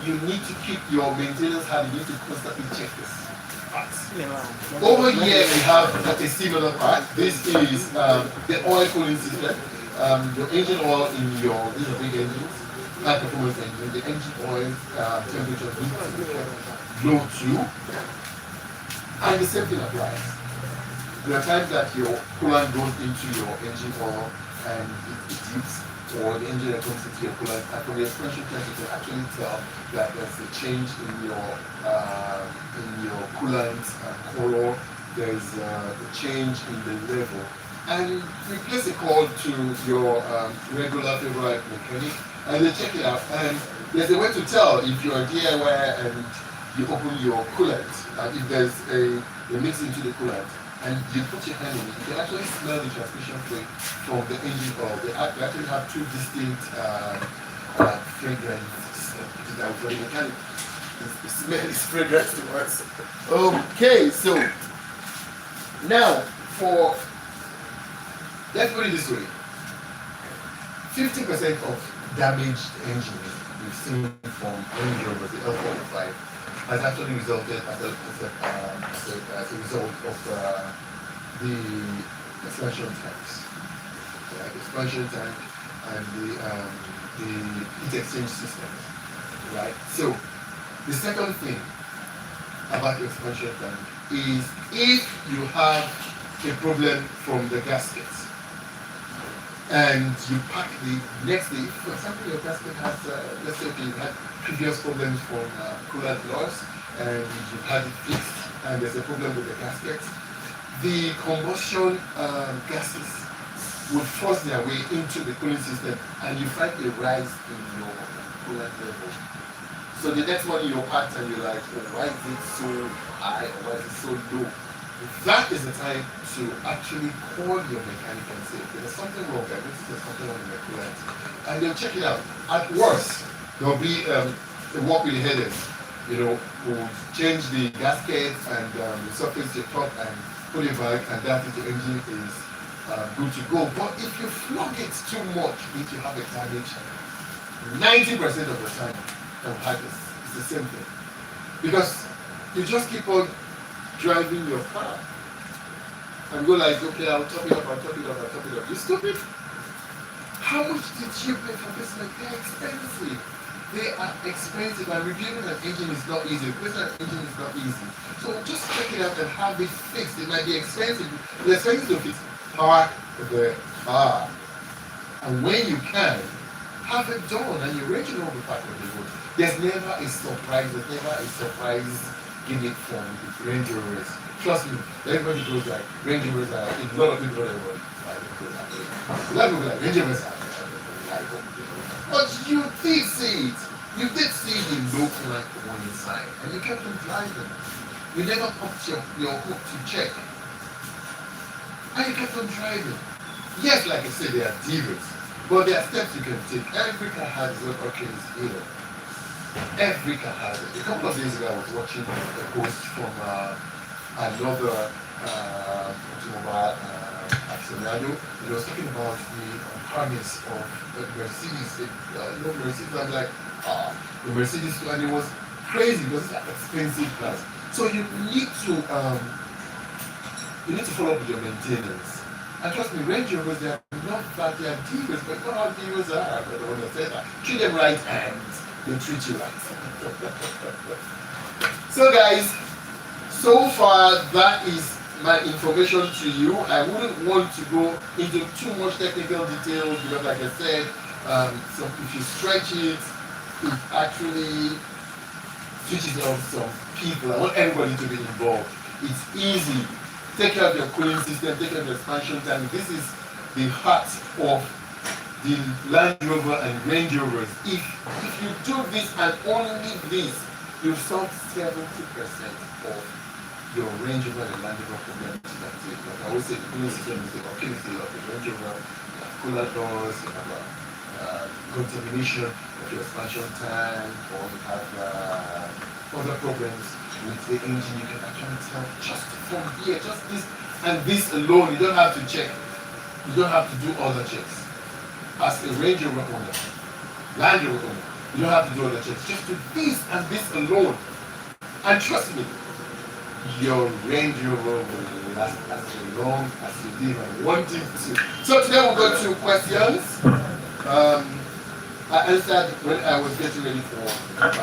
you need to keep your maintenance habit. You need to constantly check this. Over here we have a similar part. This is the oil cooling system. The engine oil in your, these are big engines, high performance engine. The engine oil temperature needs to be kept low too. And the same thing applies. There are times that your coolant goes into your engine oil and it dips, or the engine that comes into your coolant, and from the expansion test you can actually tell that there's a change in your coolant color, there's a change in the level. And we place a call to your regular favorite mechanic, and they check it out, and there's a way to tell if you're a DIY and you open your coolant, and if there's a mix into the coolant, and you put your hand in it, you can actually smell the transmission fluid from the engine oil. They actually have two distinct fragrances. That for the mechanic, the smell is fragrance to us. Okay, so now let's put it this way: 50% of damaged engines we've seen from Range Rover, the L405, has actually resulted as a result of the expansion tanks, the expansion tank and the heat exchange system, right? So the second thing about the expansion tank is if you have a problem from the gaskets and you pack the next day, for example, your gasket has, let's say, okay, you had previous problems from coolant loss and you've had it fixed and there's a problem with the gasket, the combustion gases would force their way into the cooling system and you find a rise in your coolant level. So the next one you're packed and you're like, oh, why is it so high or why is it so low? That is the time to actually call your mechanic and say, okay, there's something wrong, I noticed there's something wrong with my coolant. And they'll check it out. At worst, there'll be a walk with the headers. We'll change the gasket and surface the top and put it back, and that is the engine is good to go. But if you flog it too much, if you have a damage 90% of the time, I've had this. It's the same thing. Because you just keep on driving your car and go like, okay, I'll top it up, I'll top it up, I'll top it up. You stupid? How much did you pay for this? Like, they're expensive. They are expensive, and reviewing an engine is not easy. Replacing an engine is not easy. So just check it out and have it fixed. It might be expensive. It's expensive to fix power the car. And when you can, have it done, and you're reaching over part of the road. There's never a surprise. There's never a surprise gimmick from the Range Rovers. Trust me, everybody goes like Range Rovers are. A lot of people don't like a lot of people like Range Rovers are. But you did see it. You did see the look like the one inside, and you kept on driving. You never popped your hook to check, and you kept on driving. Yes, like I said, there are divas, but there are steps you can take. Every car has its own Achilles heel. Every car has it. A couple of days ago, I was watching a post from another automobile aficionado. It was talking about the harness of the Mercedes. Mercedes. I'm like, the Mercedes, and it was crazy because it's an expensive class. So you need to follow up with your maintenance. And trust me, Range Rovers, they are not that they are dealers, but not all dealers are. I don't want to say that. Treat them right and they'll treat you right. So guys, so far that is my information to you. I wouldn't want to go into too much technical details because like I said, so if you stretch it, it actually switches on some people. I want everybody to be involved. It's easy. Take care of your cooling system, take care of your expansion time. This is the heart of the Land Rover and Range Rovers. If you do this and only this, you've solved 70% of your Range Rover and Land Rover problems. That's it. Like I always say, the cooling system is the Achilles of the Range Rover. You have cooler doors, you have contamination of your expansion tank, or you have other problems with the engine. You can actually tell just from here, just this and this alone. You don't have to check. You don't have to do other checks. As a Range Rover owner, Land Rover owner, you don't have to do other checks. Just do this and this alone. And trust me, your Range Rover will last as long as you live and want it to. So today we'll go to questions. I answered when I was getting ready for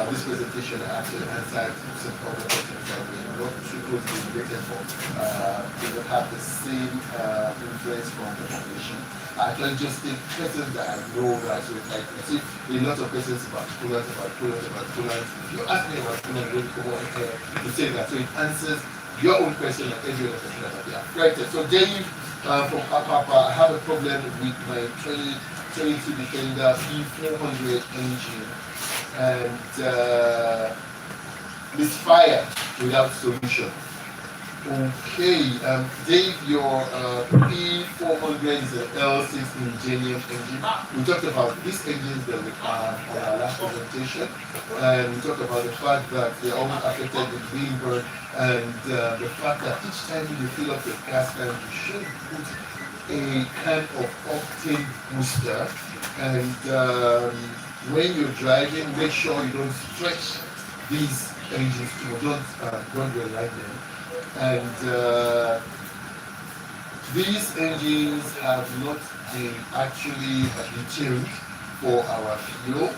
this presentation. I actually answered some of the questions that were not too closely related for. They will have the same influence from the population. I actually just take questions that I know that so it's like you see a lot of questions about coolants. If you ask me about coolant, don't come on here to say that. So it answers your own question and every other question that they have corrected. So Dave from Papa, I have a problem with my 22 Defender P400 engine and misfire without solution. Okay, Dave, your P400 is an L6 Ingenium engine. We talked about these engines that we have on our last presentation, and we talked about the fact that they are always affected with being burn, and the fact that each time you fill up your gas tank, you should put a kind of octane booster, and when you're driving, make sure you don't stretch these engines too much. Don't rely them. And these engines have not been actually detuned for our fuel,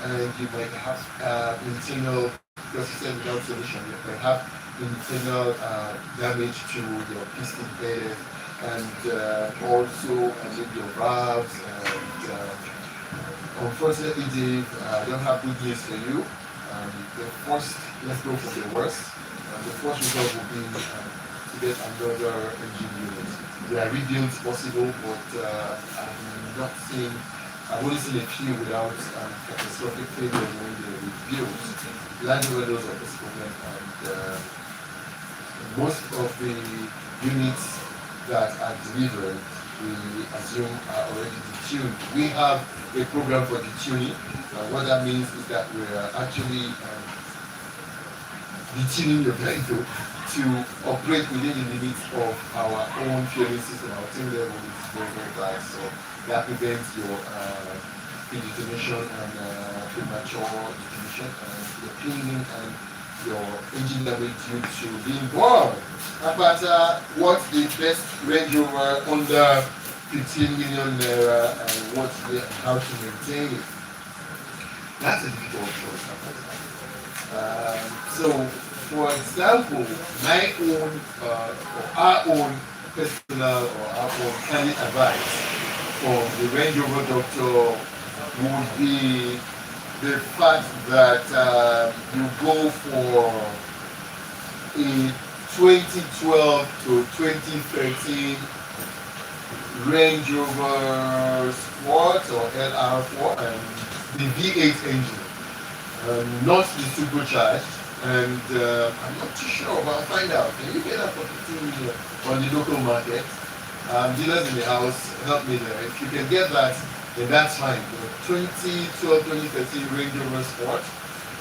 and you might have internal, because you said without solution, you might have internal damage to your piston bed, and also maybe your valves. And unfortunately, Dave, I don't have good news for you. Let's go for the worst. The first result will be to get another engine unit. There are rebuilds possible, but I've only seen a few without catastrophic failure when they rebuilt. Land Rover knows of this problem, and most of the units that are delivered, we assume are already detuned. We have a program for detuning. What that means is that we are actually detuning the vehicle to operate within the limits of our own fueling system. Our team level is very, very bad, so that prevents your predetermination and premature determination, and your cleaning and your engine damage due to being born. But what's the best Range Rover under 15 million naira, and how to maintain it? That's a difficult choice. So, for example, my own or our own personal or our own candid advice for the Range Rover doctor would be the fact that you go for a 2012 to 2013 Range Rover Sport or LR4 and the V8 engine, not the supercharged. And I'm not too sure, but I'll find out. Can you get that for 15 million on the local market? Dealers in the house, help me there. If you can get that, then that's fine. The 2012-2013 Range Rover Sport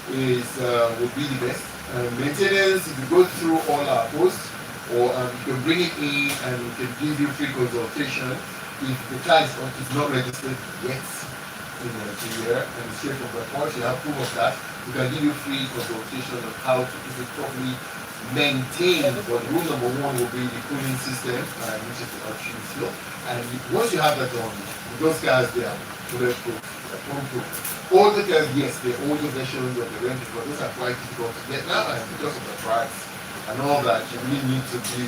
would be the best. Maintenance, if you go through all our posts, or you can bring it in and we can give you free consultation if the car is not registered yet in Nigeria, and straight from the port, you have proof of that. We can give you free consultation on how to keep it properly maintained. But rule number one will be the cooling system, which is the oxygen flow. And once you have that on, those cars, they are bulletproof, foam-proof. Older cars, yes, the older versions of the Range Rover, those are quite difficult to get now, and because of the price and all that, you really need to be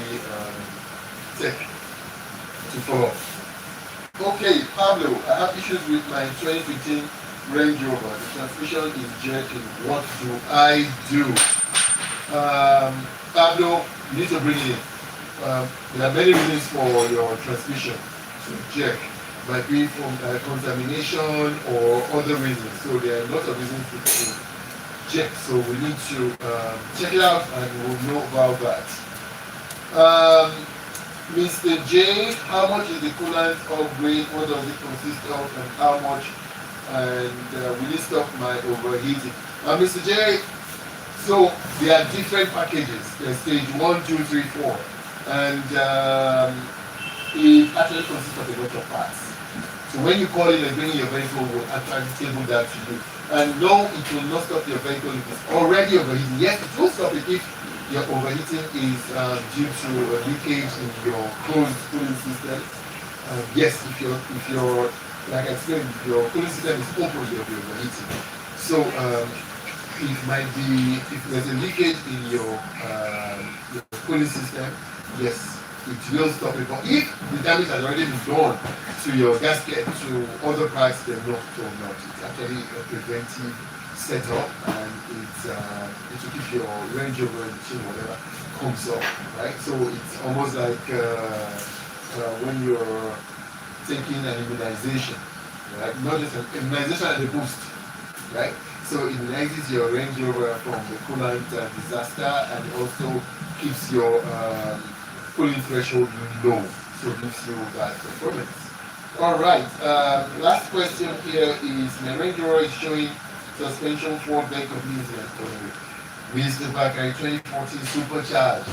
tech to follow. Okay, Pablo, I have issues with my 2015 Range Rover. The transmission is jerking. What do I do? Pablo, you need to bring it in. There are many reasons for your transmission to jerk. Might be from contamination or other reasons. So there are lots of reasons to check. So we need to check it out and we'll know about that. Mr. J, how much is the coolant upgrade? What does it consist of and how much? And will it stop my overheating? Mr. J, so there are different packages. There's stage 1, 2, 3, 4. And it actually consists of a lot of parts. So when you call it and bring your vehicle, will actually table that to you. And no, it will not stop your vehicle if it's already overheating. Yes, it will stop it if your overheating is due to a leakage in your closed cooling system. Yes, if you're like I explained, if your cooling system is open, you'll be overheating. So it might be, if there's a leakage in your cooling system, yes, it will stop it. But if the damage has already been done to your gasket, to other parts, then no, it will not. It's actually a preventive setup, and it will keep your Range Rover engine, whatever, comes up, right? So it's almost like when you're taking an immunization, right? Not just an immunization and a boost, right? So it immunizes your Range Rover from the coolant disaster, and also keeps your cooling threshold low, so it gives you that performance. All right, last question here is, my Range Rover is showing suspension for brake completion. Mr. Bakari, 2014 supercharged.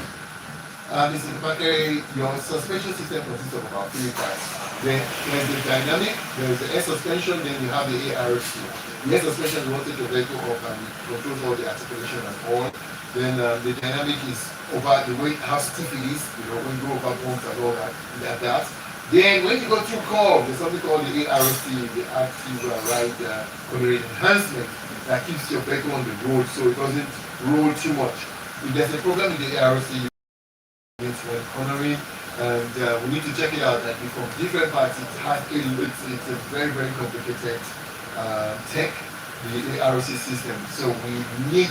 Mr. Bakari, your suspension system consists of about 3 parts. There's the dynamic, there's the air suspension, then you have the ARC. The air suspension will take your vehicle up and controls all the articulation and all. Then the dynamic is over the way, how stiff it is, when you go over bumps and all that, like that. Then when you go through curve, there's something called the ARC, the active ride enhancement, that keeps your vehicle on the road so it doesn't roll too much. If there's a problem with the ARC, it's when cornering, and we need to check it out. Like from different parts, it's a very, very complicated tech, the ARC system. So you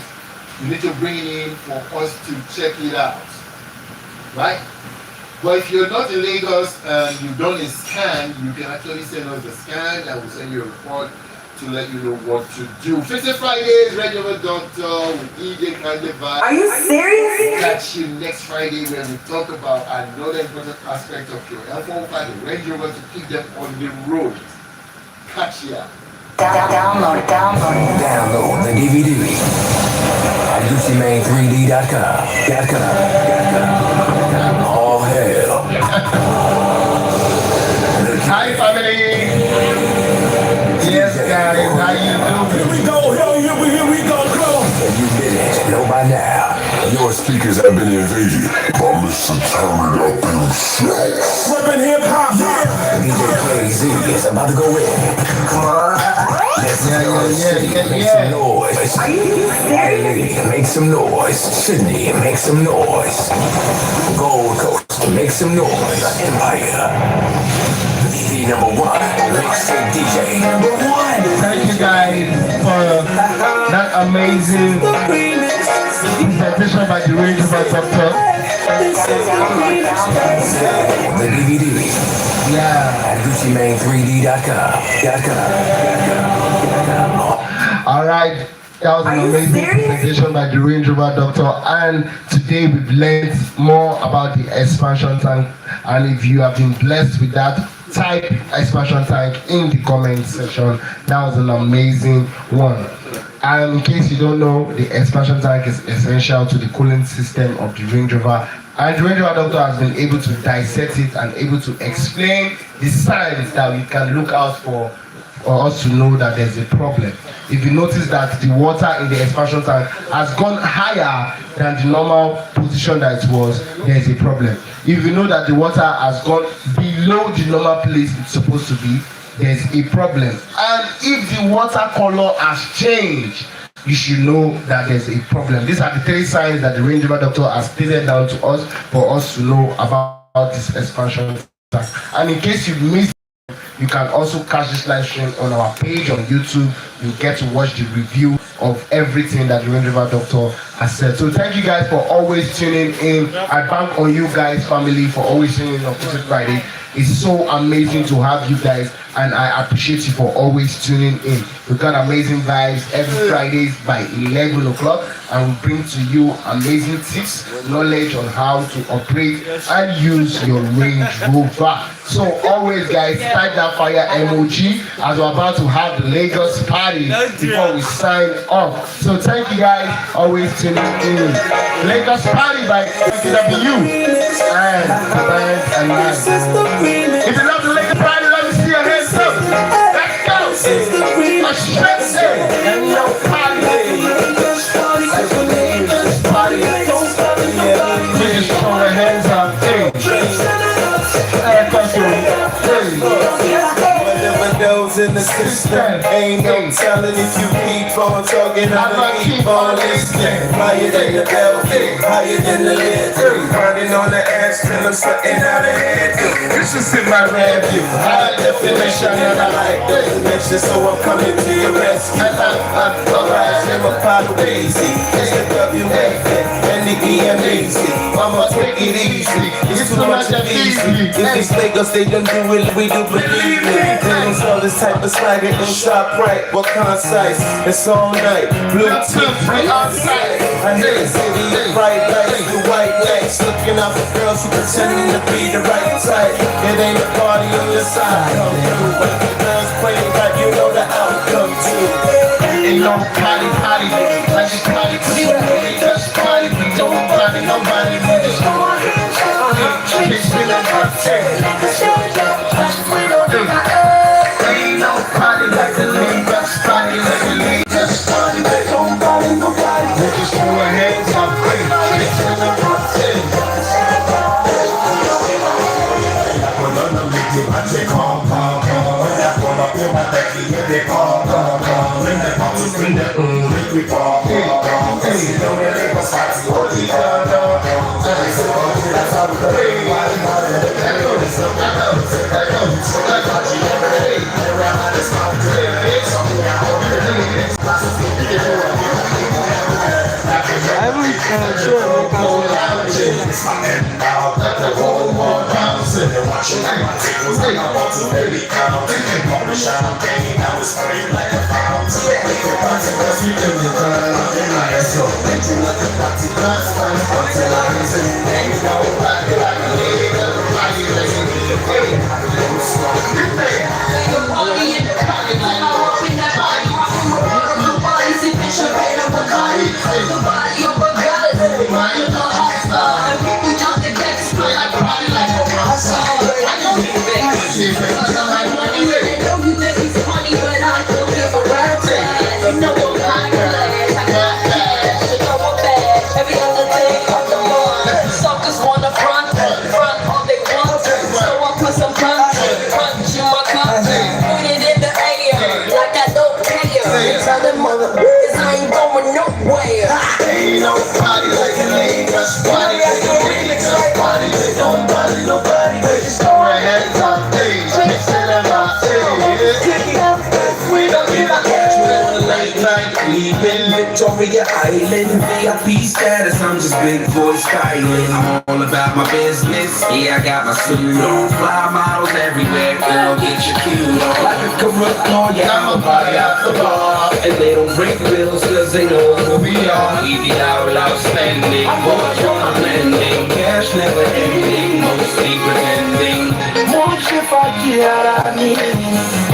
need to bring it in for us to check it out, right? But if you're not in Lagos and you've done a scan, you can actually send us the scan and we'll send you a report to let you know what to do. Fixing Fridays, Range Rover Doctor with DJ Vybszz. Are you serious? Catch you next Friday when we talk about another important aspect of your L405, the Range Rover, to keep them on the road. Catch ya. Download it. Download the DVD at GucciMane3D.com. All hail. Hi family. Yes, Rapping hip hop, DJ Crazy is about to go in. Come on, let's make some noise. Are you serious? Make some noise. Sydney, make some noise. Gold Coast, make some noise. Empire, the number one mixtape DJ. Number one. Thank you guys for that amazing presentation by the Rover Doctor. The DVD. Yeah. At GucciMane3D.com. All right. That was an amazing presentation by the Rover Doctor, and today we've learned more about the expansion tank. And if you have been blessed with that, type expansion tank in the comment section. That was an amazing one. And in case you don't know, the expansion tank is essential to the cooling system of the Range Rover. And the Range Rover Doctor has been able to dissect it and able to explain the signs that we can look out for us to know that there's a problem. If you notice that the water in the expansion tank has gone higher than the normal position that it was, there's a problem. If you know that the water has gone below the normal place it's supposed to be, there's a problem. And if the water color has changed, you should know that there's a problem. These are the 3 signs that the Range Rover Doctor has stated down to us for us to know about this expansion tank. And in case you missed, you can also catch this live stream on our page on YouTube. You get to watch the review of everything that the Range Rover Doctor has said. So thank you guys for always tuning in. I bank on you guys, family, for always tuning in on Future Friday. It's so amazing to have you guys, and I appreciate you for always tuning in. We've got amazing vibes every Fridays by 11 o'clock, and we bring to you amazing tips, knowledge on how to operate and use your Range Rover. So always, guys, type that fire emoji as we're about to have the Lagos party before we sign off. So thank you guys, always tuning in. Lagos party by KW and if you love the Lagos party, let me see your hands up. Let's go. A stress and no party. Please throw your hands up. Those in the system, ain't no telling if you keep on talking, I'ma keep on listening. Higher than the building, higher than the lid. Running on the ass, till I'm sweating out of head. This is in my rear view, high definition, and I like the dimension, so I'm coming to your rescue. I'm alright, I'm a pop daisy. It's the WFN and the EMAZ. I'ma take it easy, it's too much of easy. If it's Lagos, they don't do it, we do believe me. All this type of swagger and sharp right, but concise. It's all night, Bluetooth, we on site. I hear the city of bright lights, the white lights, looking out for girls who pretending to be the right type. It ain't a party on your side. Come through, when the girls play right, you know the outcome too. Ain't no party, I just party, we just party, we don't party, nobody, we just party. Bitch, we don't party. Ain't no party like the Vybszz party, like the Vybszz party, like nobody, we just throw our hands up, Every other day, I'm the one. Suckers wanna front. Victoria Island, VIP status, I'm just big boy styling. I'm all about my business, yeah, I got my suit on. Fly models everywhere, girl, get your cute on. Like a corrupt lawyer, I'm a body out the bar. And they don't break bills cause they know who we are. Eat it out without spending, boys on lending. Cash never ending, mostly pretending. Mon chef Akiarani,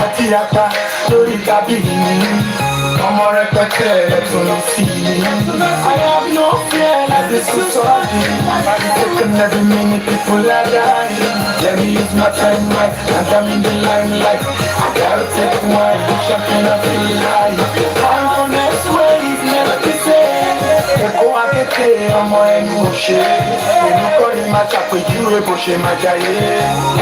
Akiata, Lori Kabini. Come on, repete, I have no fear like this society. I'm taking every minute, people are dying. Let me use my time right, and I'm in the limelight. I gotta take one, champion of the life. I'm on next wave, never be said. Eko akete, ọmọ ẹnu òṣè. Èmi kọ́ ni máa ṣàpèjúwe bó ṣe máa jayé.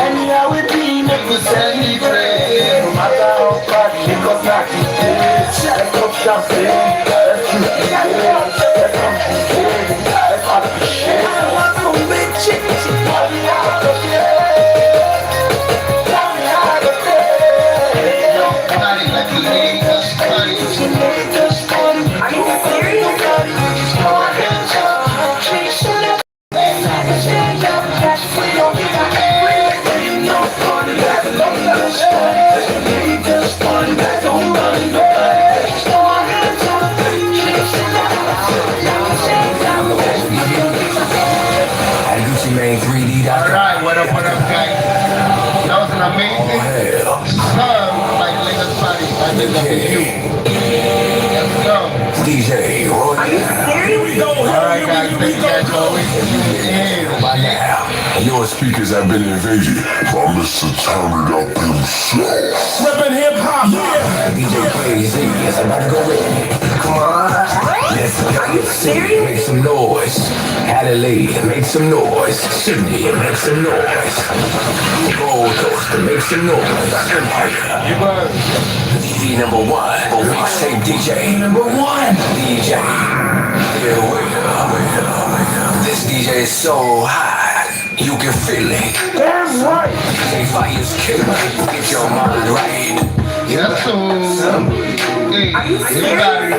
Ẹni àwí bí make we celebrate. No matter how bad, because na the day. Let's pop champagne, let's shoot the day. Let's come today, let's appreciate. I want to make chick, tell me how to play. Tell me how to play. Party like a Lagos party. Are you serious? Alright, what up, guys? That was an amazing song by Lagos Party by W. Let's go. DJ Roy. Are you serious? Alright, guys, thank you guys for always tuning in. By now, your speakers have been invaded. Promise to turn it up himself. Rippin' hip hop, yeah. DJ Crazy is about to go with me. Come on. Are you serious? Make some noise. Adelaide, make some noise. Sydney, make some noise. Gold Coast, make some noise. You were. DJ number one. But we say DJ number one. DJ. Yeah, this DJ is so hot, you can feel it. Damn right. DJ Fire's killer. Get your mind right. Yes, so. Hey, everybody,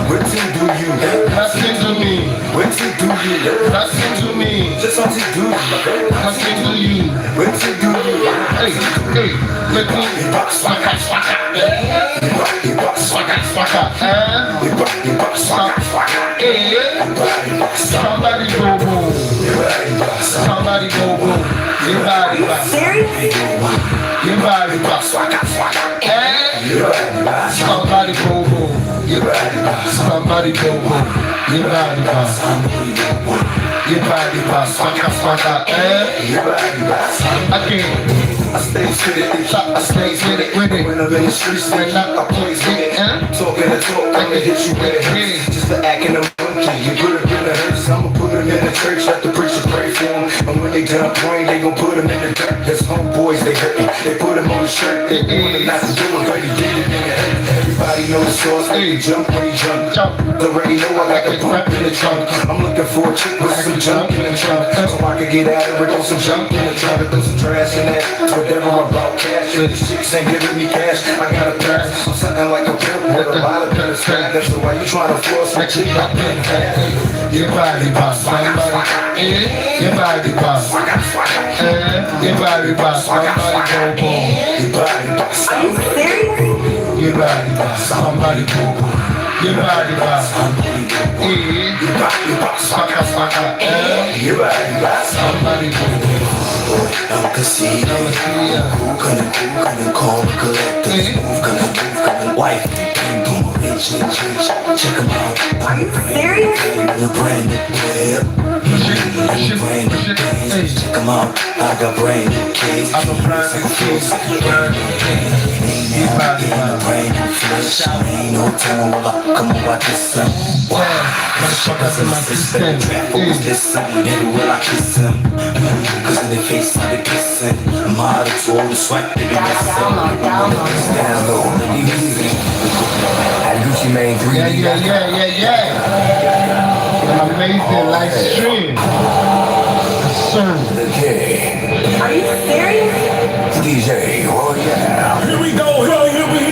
What to do you? listen to me. What to do you? Listen to me. Just what to do you? Listen to you. What to do you? Hey, let me. Swaka, swaka. Swaka, swaka. Hey, somebody go boom. Somebody go boom. Your body back. Serious? Your body back. Swaka, swaka. Hey, somebody go boom. Your body back. Somebody go boom. Your body back. Your body back. Swaka, swaka. Hey, again. I stay with it, I stay with it. When I'm in the streets, when I play with it. Talking the talk, I can hit you with it. Just the acting a monkey, you put it in the hearse. I'ma put them in the church, let the preacher pray for them. And when they done praying, they gon' put them in the dirt. There's homeboys, they hurtin'. They put them on the shirt, they want not to do it, but he did it in the head. Everybody knows the source, they jump when he jump. Already know I got the pump in the trunk. I'm looking for a chick with some junk in the trunk. So I can get out of it, throw some junk in the trunk, throw some trash in that. Whatever about cash, if the chicks ain't giving me cash, I got a pass. I'm something like a pimp with a lot of pennies. That's the way you tryna force my chick up in half. Your body boss, somebody. Your body boss. Your body boss, somebody go boom. Your body boss. Are you serious? Your body boss, somebody go boom. Your body boss. Your body boss. Swaka, swaka. Your body boss. Somebody go boom. I'm casino, gonna call collectors, gonna wife, boom, rich, check 'em out. Are you serious? The brand new brand new things, check 'em out. I got brand new kids, I'm a brand new kid. brand new flesh, ain't no telling what I come on, watch this up. Motherfuckers in my system. Nigga, will I kiss him? Cause in their face, I be kissing. I'm hard to all the sweat, they be missing. Download, easy. At Gucci Mane 3D. Yeah. An amazing live stream. The king. Are you serious? DJ Royale.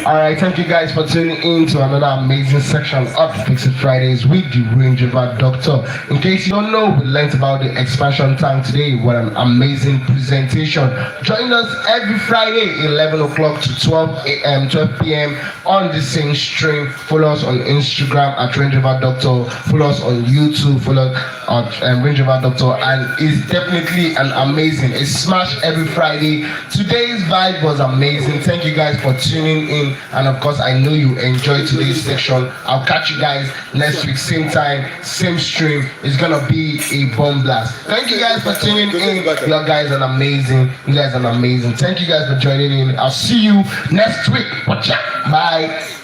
Alright right, thank you guys for tuning in to another amazing section of Vybszz Fridays with the Range Rover Doctor. In case you don't know, we learned about the expansion tank today. What an amazing presentation. Join us every Friday, 11 o'clock to 12 p.m. on the same stream. Follow us on Instagram at Range Rover Doctor. Follow us on YouTube. Follow us at Range Rover Doctor. And it's definitely an amazing. It's smash every Friday. Today's vibe was amazing. Thank you guys for tuning in. And of course, I know you enjoyed today's section. I'll catch you guys next week, same time, same stream. It's gonna be a bomb blast. Thank you guys for tuning in. You guys are amazing. You guys are amazing. Thank you guys for joining in. I'll see you next week. Watch out. Bye.